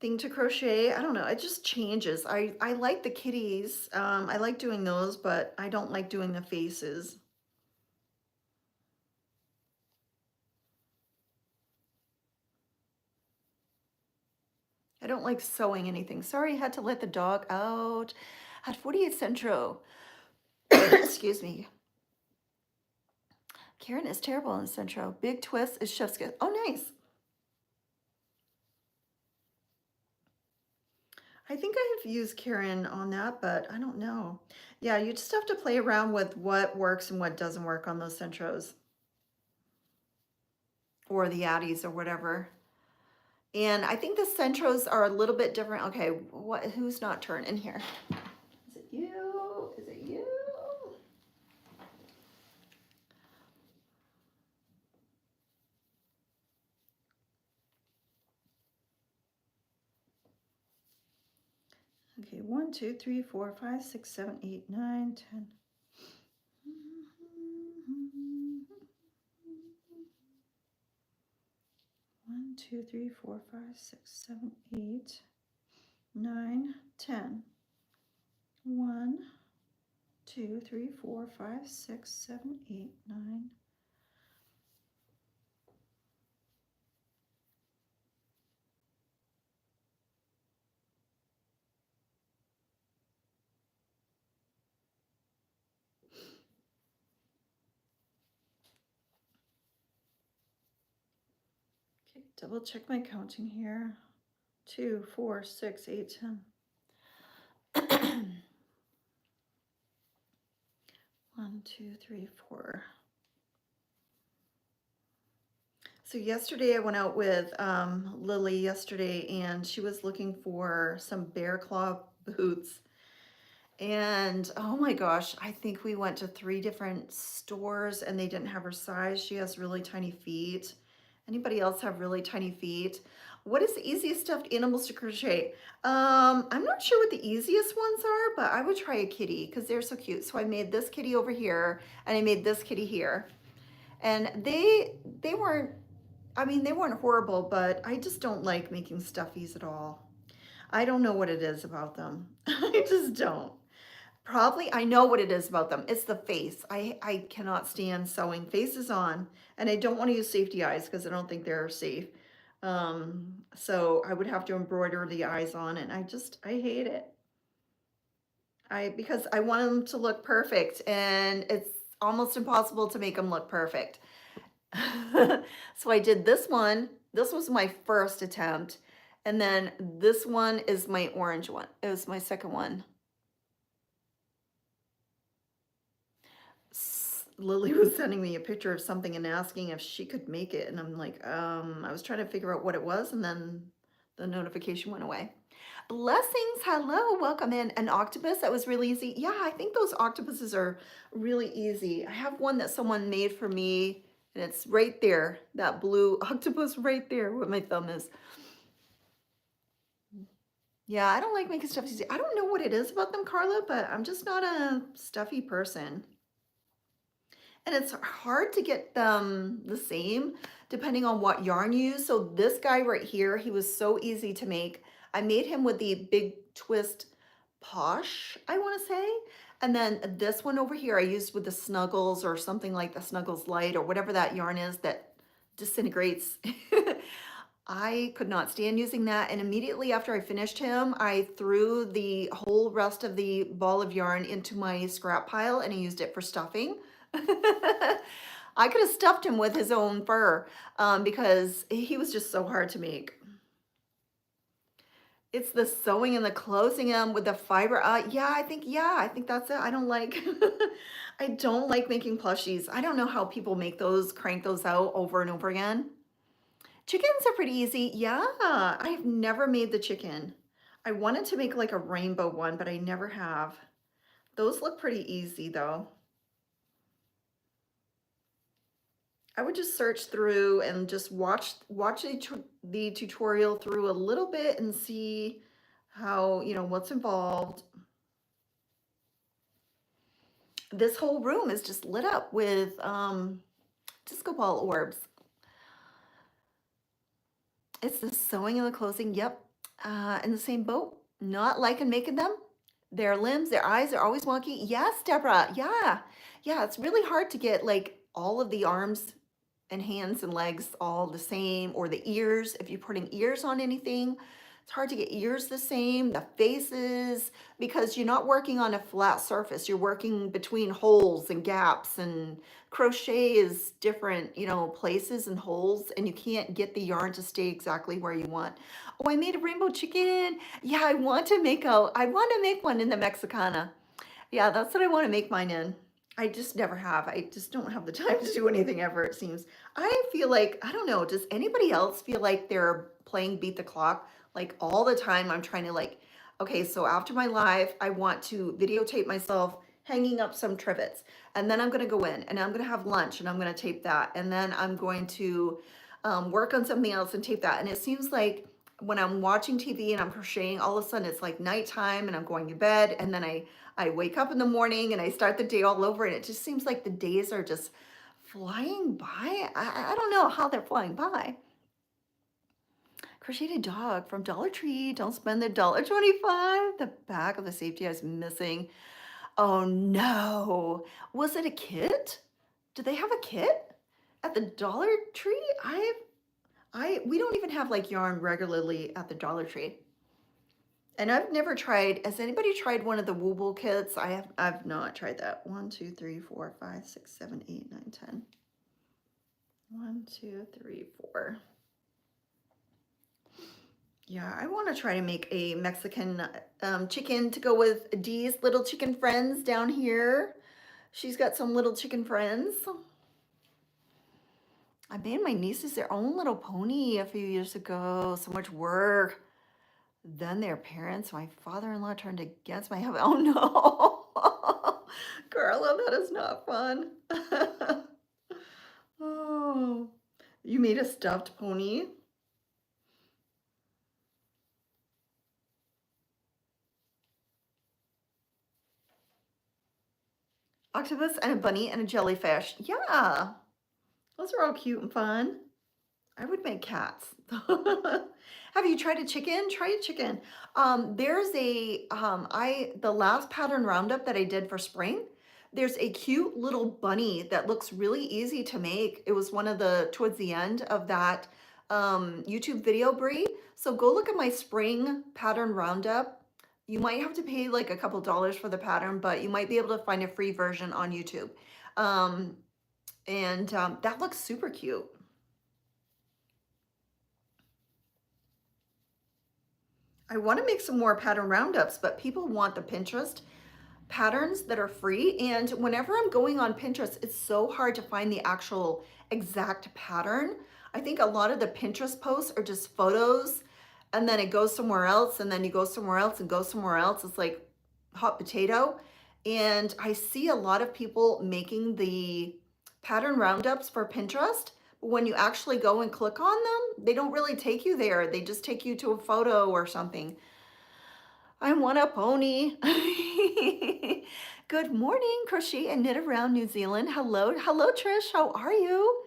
Speaker 1: thing to crochet? I don't know. It just changes. I like the kitties. I like doing those, but I don't like doing the faces. I don't like sewing anything. Sorry, I had to let the dog out at 48 Centro. Excuse me. Karen is terrible in Centro. Big twist is chef's kiss. Oh, nice. I think I've used Karen on that, but I don't know. Yeah, you just have to play around with what works and what doesn't work on those Centros or the Addies or whatever. And I think the Centros are a little bit different. Okay, who's not turning here? Is it you? Is it you? Okay, 1, 2, 3, 4, 5, 6, 7, 8, 9, 10. 1, 2, 3, 4, 5, 6, 7, 8, 9, 10. 1, 2, 3, 4, 5, 6, 7, 8, 9. Okay, double check my counting here. 2, 4, 6, 8, 10. 1, 2, 3, 4. So yesterday I went out with Lily yesterday, and she was looking for some bear claw boots. And oh my gosh, I think we went to 3 different stores and they didn't have her size. She has really tiny feet. Anybody else have really tiny feet? What is the easiest stuffed animals to crochet? I'm not sure what the easiest ones are, but I would try a kitty because they're so cute. So I made this kitty over here and I made this kitty here. And they weren't, I mean, they weren't horrible, but I just don't like making stuffies at all. I don't know what it is about them. I just don't. Probably, I know what it is about them. It's the face. I cannot stand sewing faces on, and I don't want to use safety eyes because I don't think they're safe. So I would have to embroider the eyes on, and I hate it. Because I want them to look perfect, and it's almost impossible to make them look perfect. So I did this one. This was my first attempt, and then this one is my orange one. It was my second one. Lily was sending me a picture of something and asking if she could make it. And I'm like, I was trying to figure out what it was, and then the notification went away. Blessings, hello, welcome in. An octopus, that was really easy. Yeah, I think those octopuses are really easy. I have one that someone made for me, and it's right there, that blue octopus right there where my thumb is. Yeah, I don't like making stuff easy. I don't know what it is about them, Carla, but I'm just not a stuffy person. And it's hard to get them the same depending on what yarn you use. So this guy right here, he was so easy to make. I made him with the big twist posh, I want to say. And then this one over here I used with the Snuggles or something like the Snuggles Light or whatever that yarn is that disintegrates. I could not stand using that. And immediately after I finished him, I threw the whole rest of the ball of yarn into my scrap pile and I used it for stuffing. I could have stuffed him with his own fur because he was just so hard to make. It's the sewing and the closing them with the fiber. Yeah, I think that's it. I don't like, I don't like making plushies. I don't know how people make those, crank those out over and over again. Chickens are pretty easy. Yeah, I've never made the chicken. I wanted to make like a rainbow one, but I never have. Those look pretty easy though. I would just search through and just watch the tutorial through a little bit and see how, you know, what's involved. This whole room is just lit up with disco ball orbs. It's the sewing and the closing, yep, in the same boat. Not liking making them. Their limbs, their eyes are always wonky. Yes, Deborah, yeah. Yeah, it's really hard to get like all of the arms and hands and legs all the same, or the ears, if you're putting ears on anything. It's hard to get ears the same, the faces, because you're not working on a flat surface. You're working between holes and gaps, and crochet is different, you know, places and holes, and you can't get the yarn to stay exactly where you want. Oh, I made a rainbow chicken. Yeah, I want to make one in the Mexicana. Yeah, that's what I want to make mine in. I just never have. I just don't have the time to do anything ever, it seems. I feel like, I don't know, does anybody else feel like they're playing beat the clock? Like all the time I'm trying to like, okay, so after my live, I want to videotape myself hanging up some trivets. And then I'm going to go in and I'm going to have lunch and I'm going to tape that. And then I'm going to work on something else and tape that. And it seems like when I'm watching TV and I'm crocheting, all of a sudden it's like nighttime and I'm going to bed. And then I wake up in the morning and I start the day all over, and it just seems like the days are just flying by. I don't know how they're flying by. Crocheted dog from Dollar Tree. Don't spend the $1.25. The back of the safety is missing. Oh no. Was it a kit? Do they have a kit at the Dollar Tree? We don't even have like yarn regularly at the Dollar Tree. And I've never tried, has anybody tried one of the Wooble kits? I've not tried that. 1, 2, 3, 4, 5, 6, 7, 8, 9, 10. 1, 2, 3, 4. Yeah, I want to try to make a Mexican chicken to go with Dee's little chicken friends down here. She's got some little chicken friends. I made my nieces their own little pony a few years ago. So much work. Then their parents, my father-in-law, turned against my husband. Oh no, Carla, that is not fun. Oh, you made a stuffed pony? Octopus and a bunny and a jellyfish. Yeah, those are all cute and fun. I would make cats. Have you tried a chicken? Try a chicken. There's the last pattern roundup that I did for spring, there's a cute little bunny that looks really easy to make. It was one of the, towards the end of that YouTube video, Brie. So go look at my spring pattern roundup. You might have to pay like a couple dollars for the pattern, but you might be able to find a free version on YouTube. That looks super cute. I want to make some more pattern roundups, but people want the Pinterest patterns that are free. And whenever I'm going on Pinterest, it's so hard to find the actual exact pattern. I think a lot of the Pinterest posts are just photos and then it goes somewhere else and then you go somewhere else and go somewhere else. It's like hot potato. And I see a lot of people making the pattern roundups for Pinterest. But when you actually go and click on them, they don't really take you there. They just take you to a photo or something. I want a pony. Good morning, Crochet and Knit Around New Zealand. Hello, hello, Trish. How are you?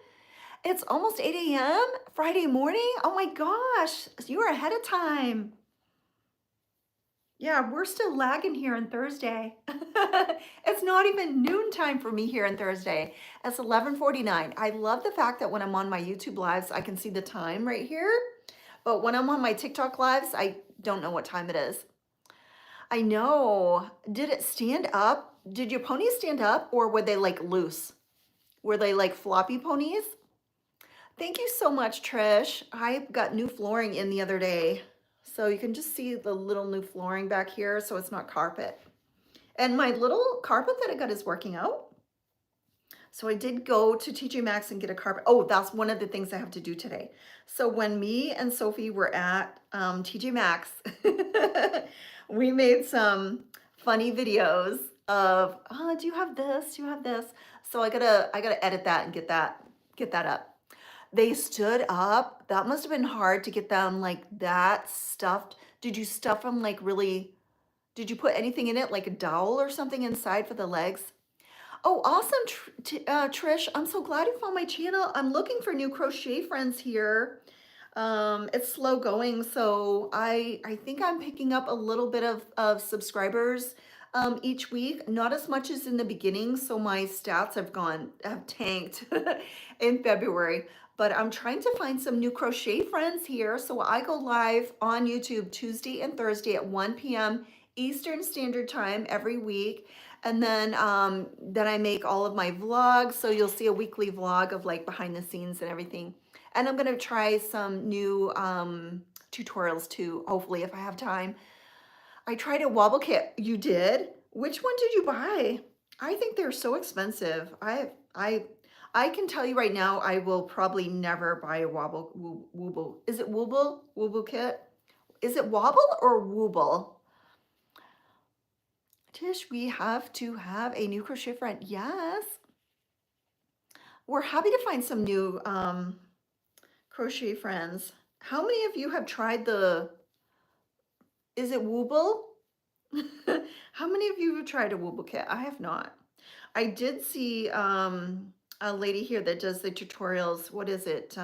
Speaker 1: It's almost 8 a.m. Friday morning. Oh my gosh, you are ahead of time. Yeah, we're still lagging here on Thursday. It's not even noontime for me here on Thursday. It's 11:49. I love the fact that when I'm on my YouTube lives, I can see the time right here. But when I'm on my TikTok lives, I don't know what time it is. I know. Did it stand up? Did your ponies stand up or were they like loose? Were they like floppy ponies? Thank you so much, Trish. I got new flooring in the other day. So you can just see the little new flooring back here, so it's not carpet. And my little carpet that I got is working out. So I did go to TJ Maxx and get a carpet. Oh, that's one of the things I have to do today. So when me and Sophie were at TJ Maxx, we made some funny videos of, oh, do you have this? Do you have this? So I gotta edit that and get that up. They stood up. That must have been hard to get them like that stuffed. Did you stuff them like really? Did you put anything in it, like a dowel or something inside for the legs? Oh, awesome, Trish. I'm so glad you found my channel. I'm looking for new crochet friends here. It's slow going, so I think I'm picking up a little bit of subscribers each week. Not as much as in the beginning, so my stats have tanked in February. But I'm trying to find some new crochet friends here. So I go live on YouTube Tuesday and Thursday at 1 p.m. Eastern Standard Time every week. And then I make all of my vlogs. So you'll see a weekly vlog of like behind the scenes and everything. And I'm gonna try some new tutorials too, hopefully if I have time. I tried a wobble kit. You did? Which one did you buy? I think they're so expensive. I can tell you right now, I will probably never buy a wobble. Is it wobble kit? Is it wobble or wobble? Tish, we have to have a new crochet friend. Yes. We're happy to find some new crochet friends. How many of you have tried is it wobble? How many of you have tried a wobble kit? I have not. I did see a lady here that does the tutorials. What is it?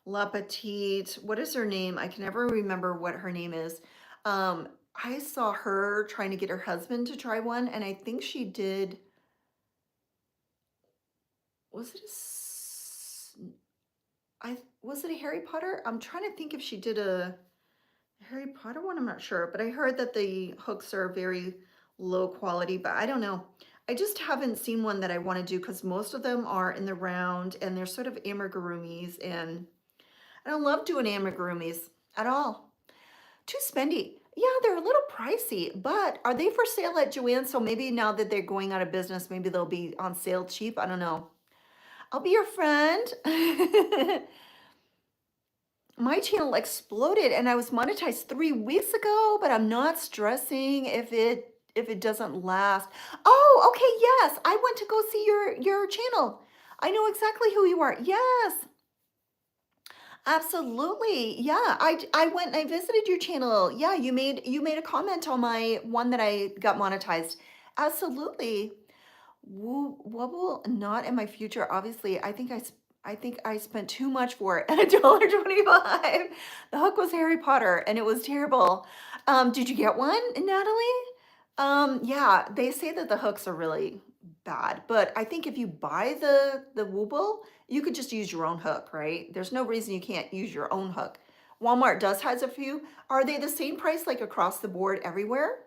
Speaker 1: La Petite. What is her name? I can never remember what her name is. I saw her trying to get her husband to try one, and I think she did. Was it was it a Harry Potter? I'm trying to think if she did a Harry Potter one. I'm not sure, but I heard that the hooks are very low quality, but I don't know. I just haven't seen one that I want to do because most of them are in the round and they're sort of amigurumis, and I don't love doing amigurumis at all. Too spendy. Yeah, they're a little pricey, but are they for sale at Joann? So maybe now that they're going out of business, maybe they'll be on sale cheap. I don't know. I'll be your friend. My channel exploded and I was monetized 3 weeks ago, but I'm not stressing if it doesn't last. Oh, okay, yes. I went to go see your channel. I know exactly who you are. Yes. Absolutely. Yeah. I went and I visited your channel. Yeah, you made a comment on my one that I got monetized. Absolutely. Wobble not in my future. Obviously, I think I spent too much for it at $1.25. The hook was Harry Potter and it was terrible. Did you get one, Natalie? Yeah, they say that the hooks are really bad, but I think if you buy the wobble, you could just use your own hook, right? There's no reason you can't use your own hook. Walmart does has a few. Are they the same price like across the board everywhere?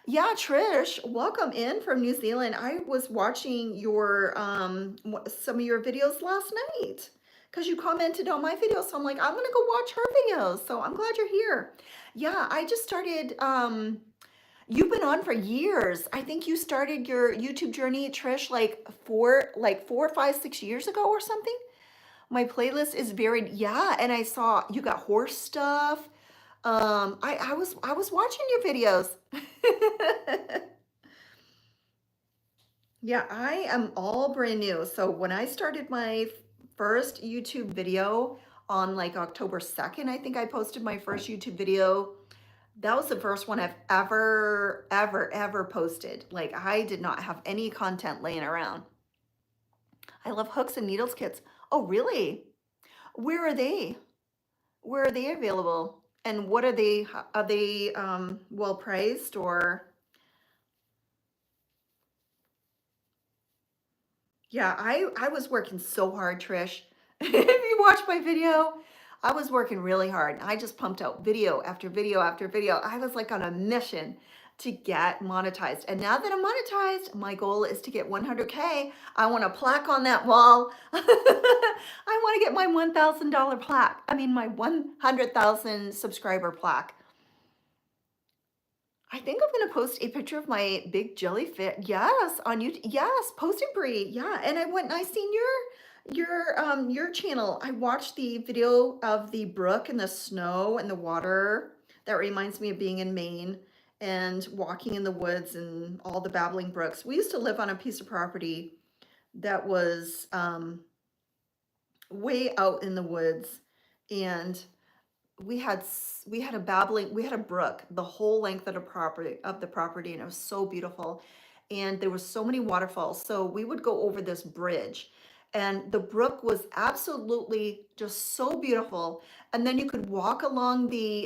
Speaker 1: Yeah, Trish, welcome in from New Zealand. I was watching your some of your videos last night because you commented on my videos. So I'm like, I'm gonna go watch her videos. So I'm glad you're here. Yeah, I just started you've been on for years. I think you started your YouTube journey, Trish, like 4, 5, 6 years ago or something. My playlist is varied. Yeah, and I saw you got horse stuff. I was watching your videos. Yeah, I am all brand new. So when I started my first YouTube video on like October 2nd, I think I posted my first YouTube video. That was the first one I've ever posted. Like I did not have any content laying around. I love hooks and needles kits. Oh, really? Where are they? Where are they available? And what are they? Are they well priced or? Yeah, I was working so hard, Trish. If you watch my video, I was working really hard. I just pumped out video after video after video. I was like on a mission to get monetized. And now that I'm monetized, my goal is to get 100K. I want a plaque on that wall. I want to get my $1,000 plaque. I mean, my 100,000 subscriber plaque. I think I'm gonna post a picture of my big jellyfish. Yes, on YouTube. Yes, posting Brie. Yeah, and I went and I seen your channel. I watched the video of the brook and the snow and the water. That reminds me of being in Maine and walking in the woods and all the babbling brooks. We used to live on a piece of property that was way out in the woods, and we had a brook the whole length of the property, and it was so beautiful, and there was so many waterfalls, so we would go over this bridge, and the brook was absolutely just so beautiful. And then you could walk along the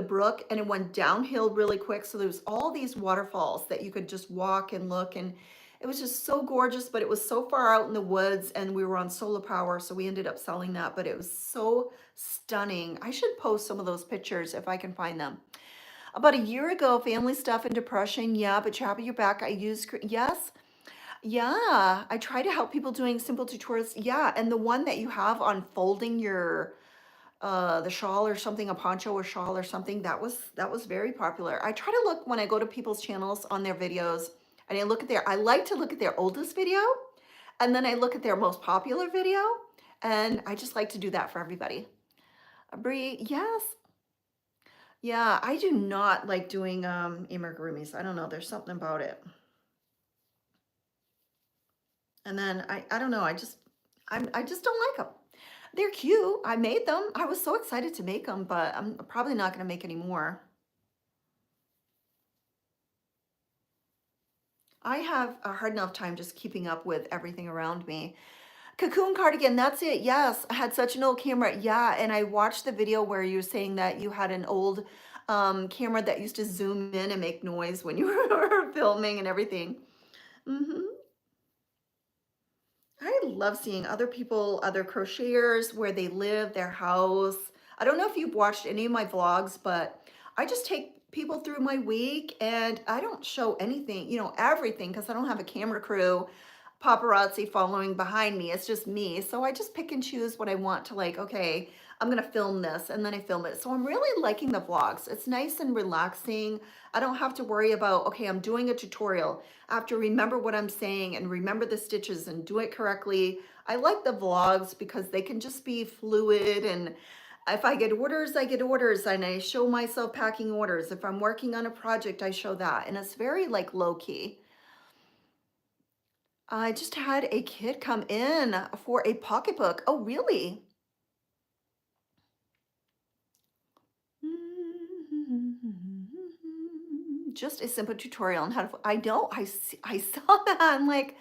Speaker 1: brook, and it went downhill really quick, so there's all these waterfalls that you could just walk and look, and it was just so gorgeous. But it was so far out in the woods, and we were on solar power, so we ended up selling that. But it was so stunning. I should post some of those pictures if I can find them. About a year ago, family stuff and depression. Yeah, but you your back. I use, yes. Yeah, I try to help people doing simple tutorials. Yeah, and the one that you have on folding your the shawl or something, a poncho or shawl or something, that was very popular. I try to look when I go to people's channels on their videos, and I like to look at their oldest video, and then I look at their most popular video, and I just like to do that for everybody. Bree, yes. Yeah, I do not like doing amigurumis. I don't know, there's something about it. And then I don't know, I just don't like them. They're cute. I made them. I was so excited to make them, but I'm probably not going to make any more. I have a hard enough time just keeping up with everything around me. Cocoon cardigan, that's it. Yes, I had such an old camera. Yeah, and I watched the video where you were saying that you had an old camera that used to zoom in and make noise when you were filming and everything. Hmm. I love seeing other people, other crocheters, where they live, their house. I don't know if you've watched any of my vlogs, but I just take people through my week, and I don't show anything, everything, because I don't have a camera crew, paparazzi following behind me. It's just me. So I just pick and choose what I want to, like, okay, I'm going to film this, and then I film it. So I'm really liking the vlogs. It's nice and relaxing. I don't have to worry about, okay, I'm doing a tutorial. I have to remember what I'm saying and remember the stitches and do it correctly. I like the vlogs because they can just be fluid, and if I get orders, I get orders, and I show myself packing orders. If I'm working on a project, I show that, and it's very like low key. I just had a kid come in for a pocketbook. Oh, really? Just a simple tutorial on how to, I know, I saw that. I'm like,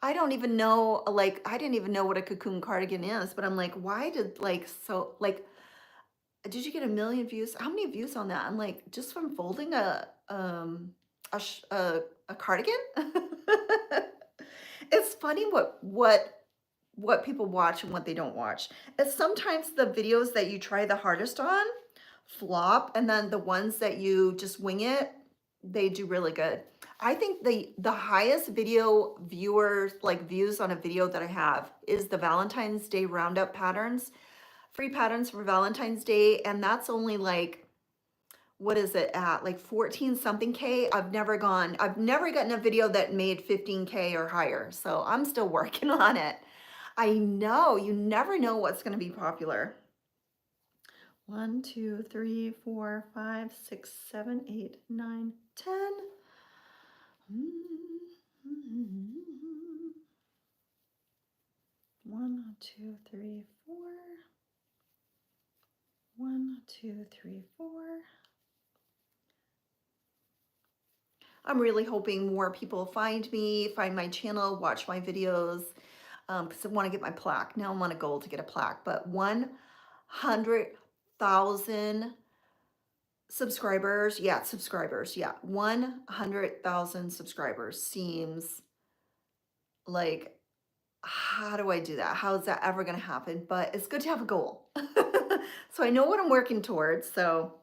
Speaker 1: I don't even know, like, I didn't even know what a cocoon cardigan is, but I'm like, why did, like, so, like, did you get a million views? How many views on that? I'm like, just from folding a, a cardigan? It's funny what people watch and what they don't watch. It's sometimes the videos that you try the hardest on flop, and then the ones that you just wing it, they do really good. I think the highest video viewers, like views on a video that I have, is the Valentine's Day roundup patterns, free patterns for Valentine's Day, and that's only like, what is it at, like 14 something K. I've never gotten a video that made 15K or higher, so I'm still working on it. I know, you never know what's going to be popular. 1, 2, 3, 4, 5, 6, 7, 8, 9, 10. 1, 2, 3, 4. 1, 2, 3, 4. I'm really hoping more people find me, find my channel, watch my videos, because I want to get my plaque. Now I'm on a goal to get a plaque, but 100,000 subscribers. Yeah, subscribers. Yeah, 100,000 subscribers seems like, how do I do that? How is that ever going to happen? But it's good to have a goal. So I know what I'm working towards. So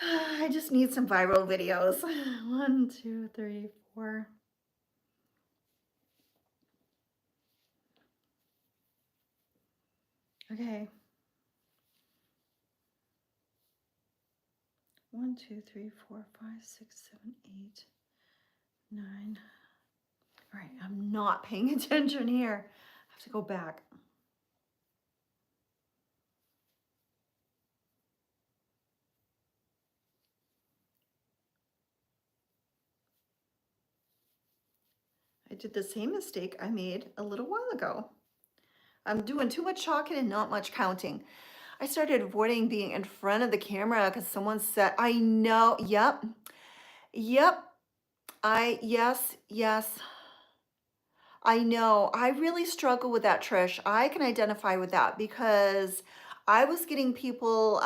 Speaker 1: I just need some viral videos. 1, 2, 3, 4. Okay. 1, 2, 3, 4, 5, 6, 7, 8, 9. All right, I'm not paying attention here. I have to go back. I did the same mistake I made a little while ago. I'm doing too much talking and not much counting. I started avoiding being in front of the camera because someone said, I know, yep, yep, yes, I know. I really struggle with that, Trish. I can identify with that because I was getting people,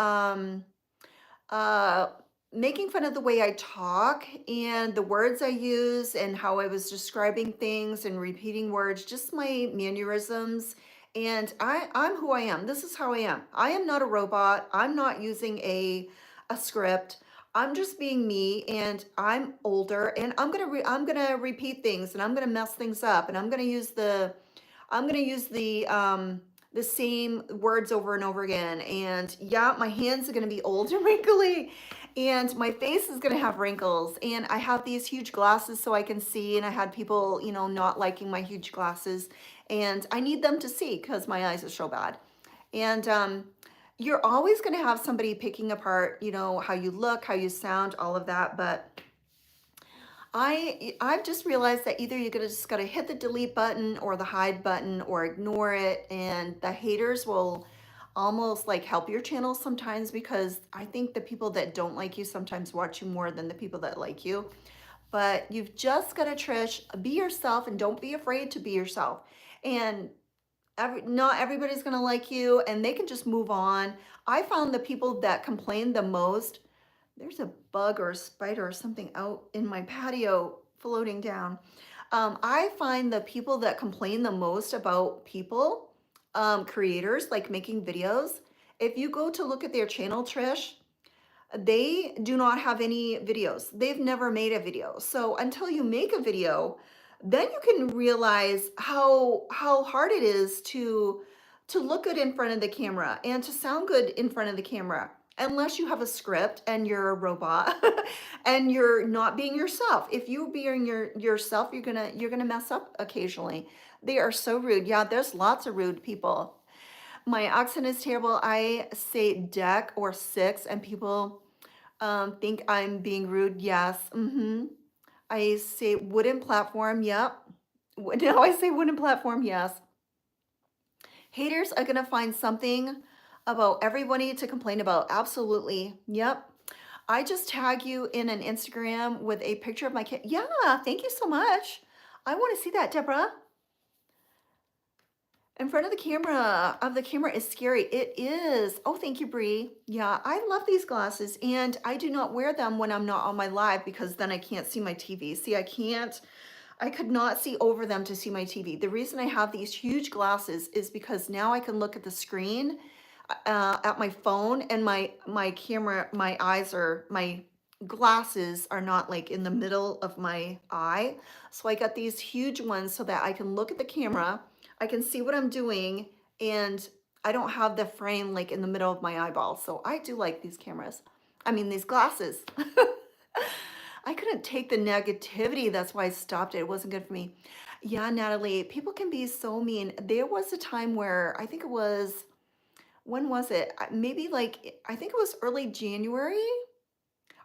Speaker 1: uh, making fun of the way I talk and the words I use and how I was describing things and repeating words, just my mannerisms. And I'm who I am. This is how I am. I am not a robot. I'm not using a script. I'm just being me, and I'm older, and I'm gonna repeat things, and I'm gonna mess things up, and I'm gonna use the same words over and over again. And yeah, my hands are gonna be old and wrinkly, and my face is gonna have wrinkles. And I have these huge glasses so I can see. And I had people, not liking my huge glasses, and I need them to see because my eyes are so bad. And you're always gonna have somebody picking apart, how you look, how you sound, all of that. But I've just realized that either you're gonna just gotta hit the delete button or the hide button or ignore it, and the haters will almost like help your channel sometimes, because I think the people that don't like you sometimes watch you more than the people that like you. But you've just gotta, Trish, be yourself and don't be afraid to be yourself. And not everybody's gonna like you, and they can just move on. I found the people that complain the most, there's a bug or a spider or something out in my patio floating down. I find the people that complain the most about people, creators like making videos, if you go to look at their channel, Trish, they do not have any videos. They've never made a video. So until you make a video, then you can realize how hard it is to look good in front of the camera and to sound good in front of the camera. Unless you have a script and you're a robot and you're not being yourself. If you're being yourself, you're gonna mess up occasionally. They are so rude. Yeah, there's lots of rude people. My accent is terrible. I say deck or six, and people think I'm being rude. Yes. I say wooden platform. Yep. Now I say wooden platform. Yes. Haters are gonna find something about everybody to complain about. Absolutely. Yep. I just tag you in an Instagram with a picture of my kid. Yeah. Thank you so much. I want to see that, Deborah. In front of the camera is scary. It is. Oh, thank you, Bree. Yeah, I love these glasses, and I do not wear them when I'm not on my live because then I can't see my TV. See, I could not see over them to see my TV. The reason I have these huge glasses is because now I can look at the screen at my phone, and my camera, my glasses are not like in the middle of my eye. So I got these huge ones so that I can look at the camera, I can see what I'm doing, and I don't have the frame like in the middle of my eyeball. So I do like these cameras. I mean, these glasses. I couldn't take the negativity. That's why I stopped it. It wasn't good for me. Yeah, Natalie, people can be so mean. There was a time where I think it was, when was it? Maybe like, I think it was early January.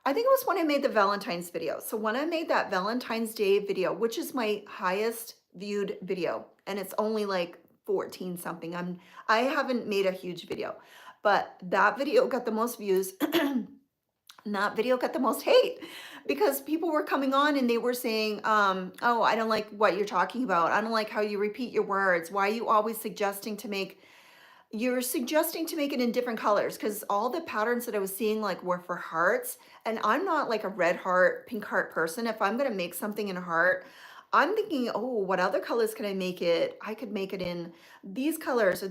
Speaker 1: I think it was when I made the Valentine's video. So when I made that Valentine's Day video, which is my highest viewed video, and it's only like 14 something. I haven't made a huge video, but that video got the most views. And that video got the most hate because people were coming on and they were saying, oh, I don't like what you're talking about. I don't like how you repeat your words. Why are you always suggesting to make you're suggesting to make it in different colors because all the patterns that I was seeing like were for hearts, and I'm not like a red heart, pink heart person. If I'm gonna make something in a heart, I'm thinking, oh, what other colors can I make it? I could make it in these colors,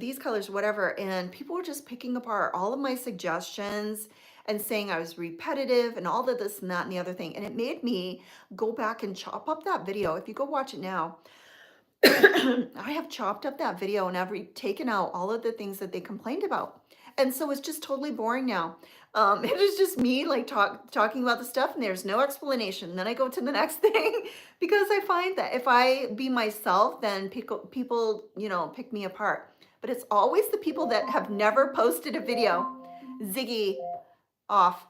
Speaker 1: whatever. And people were just picking apart all of my suggestions and saying I was repetitive and all of this and that and the other thing. And it made me go back and chop up that video. If you go watch it now, I have chopped up that video and I've taken out all of the things that they complained about. And so it's just totally boring now. It is just me like talking about the stuff and there's no explanation. Then I go to the next thing because I find that if I be myself, then people, pick me apart. But it's always the people that have never posted a video. Ziggy off.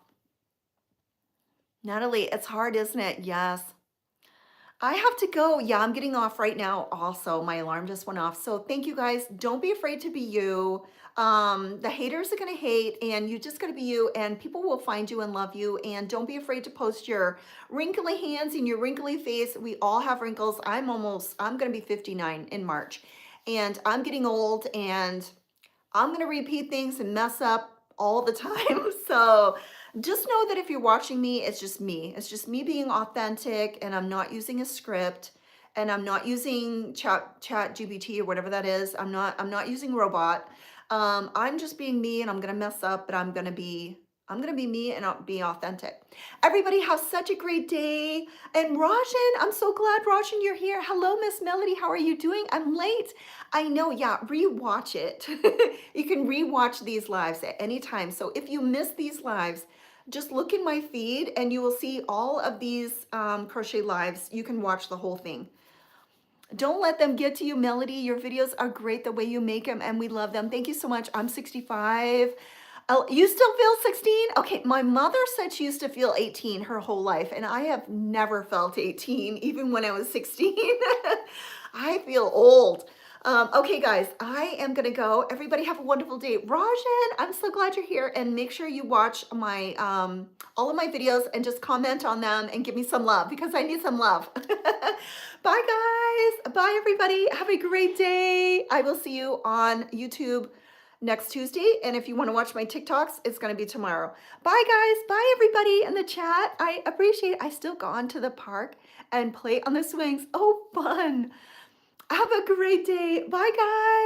Speaker 1: Natalie, it's hard, isn't it? Yes. I have to go. Yeah, I'm getting off right now. Also, my alarm just went off. So thank you guys. Don't be afraid to be you. The haters are gonna hate, and you just gotta be you, and people will find you and love you. And don't be afraid to post your wrinkly hands and your wrinkly face. We all have wrinkles. I'm gonna be 59 in March, and I'm getting old, and I'm going to repeat things and mess up all the time. So just know that if you're watching me, it's just me. It's just me being authentic, and I'm not using a script, and I'm not using chat GBT or whatever that is. I'm not using robot. I'm just being me, and I'm going to mess up, but I'm going to be me and I'll be authentic. Everybody have such a great day. And Rajan, I'm so glad, Rajan, you're here. Hello, Miss Melody. How are you doing? I'm late. I know, yeah, rewatch it. You can rewatch these lives at any time. So if you miss these lives, just look in my feed and you will see all of these crochet lives. You can watch the whole thing. Don't let them get to you, Melody. Your videos are great the way you make them, and we love them. Thank you so much. I'm 65. Oh, you still feel 16? Okay, my mother said she used to feel 18 her whole life, and I have never felt 18, even when I was 16. I feel old. Okay, guys, I am gonna go. Everybody have a wonderful day. Rajan, I'm so glad you're here, and make sure you watch my all of my videos and just comment on them and give me some love because I need some love. Bye, guys. Bye, everybody. Have a great day. I will see you on YouTube next Tuesday. And if you want to watch my TikToks, it's going to be tomorrow. Bye, guys. Bye, everybody in the chat. I appreciate it. I still gone to the park and play on the swings. Oh, fun. Have a great day. Bye, guys.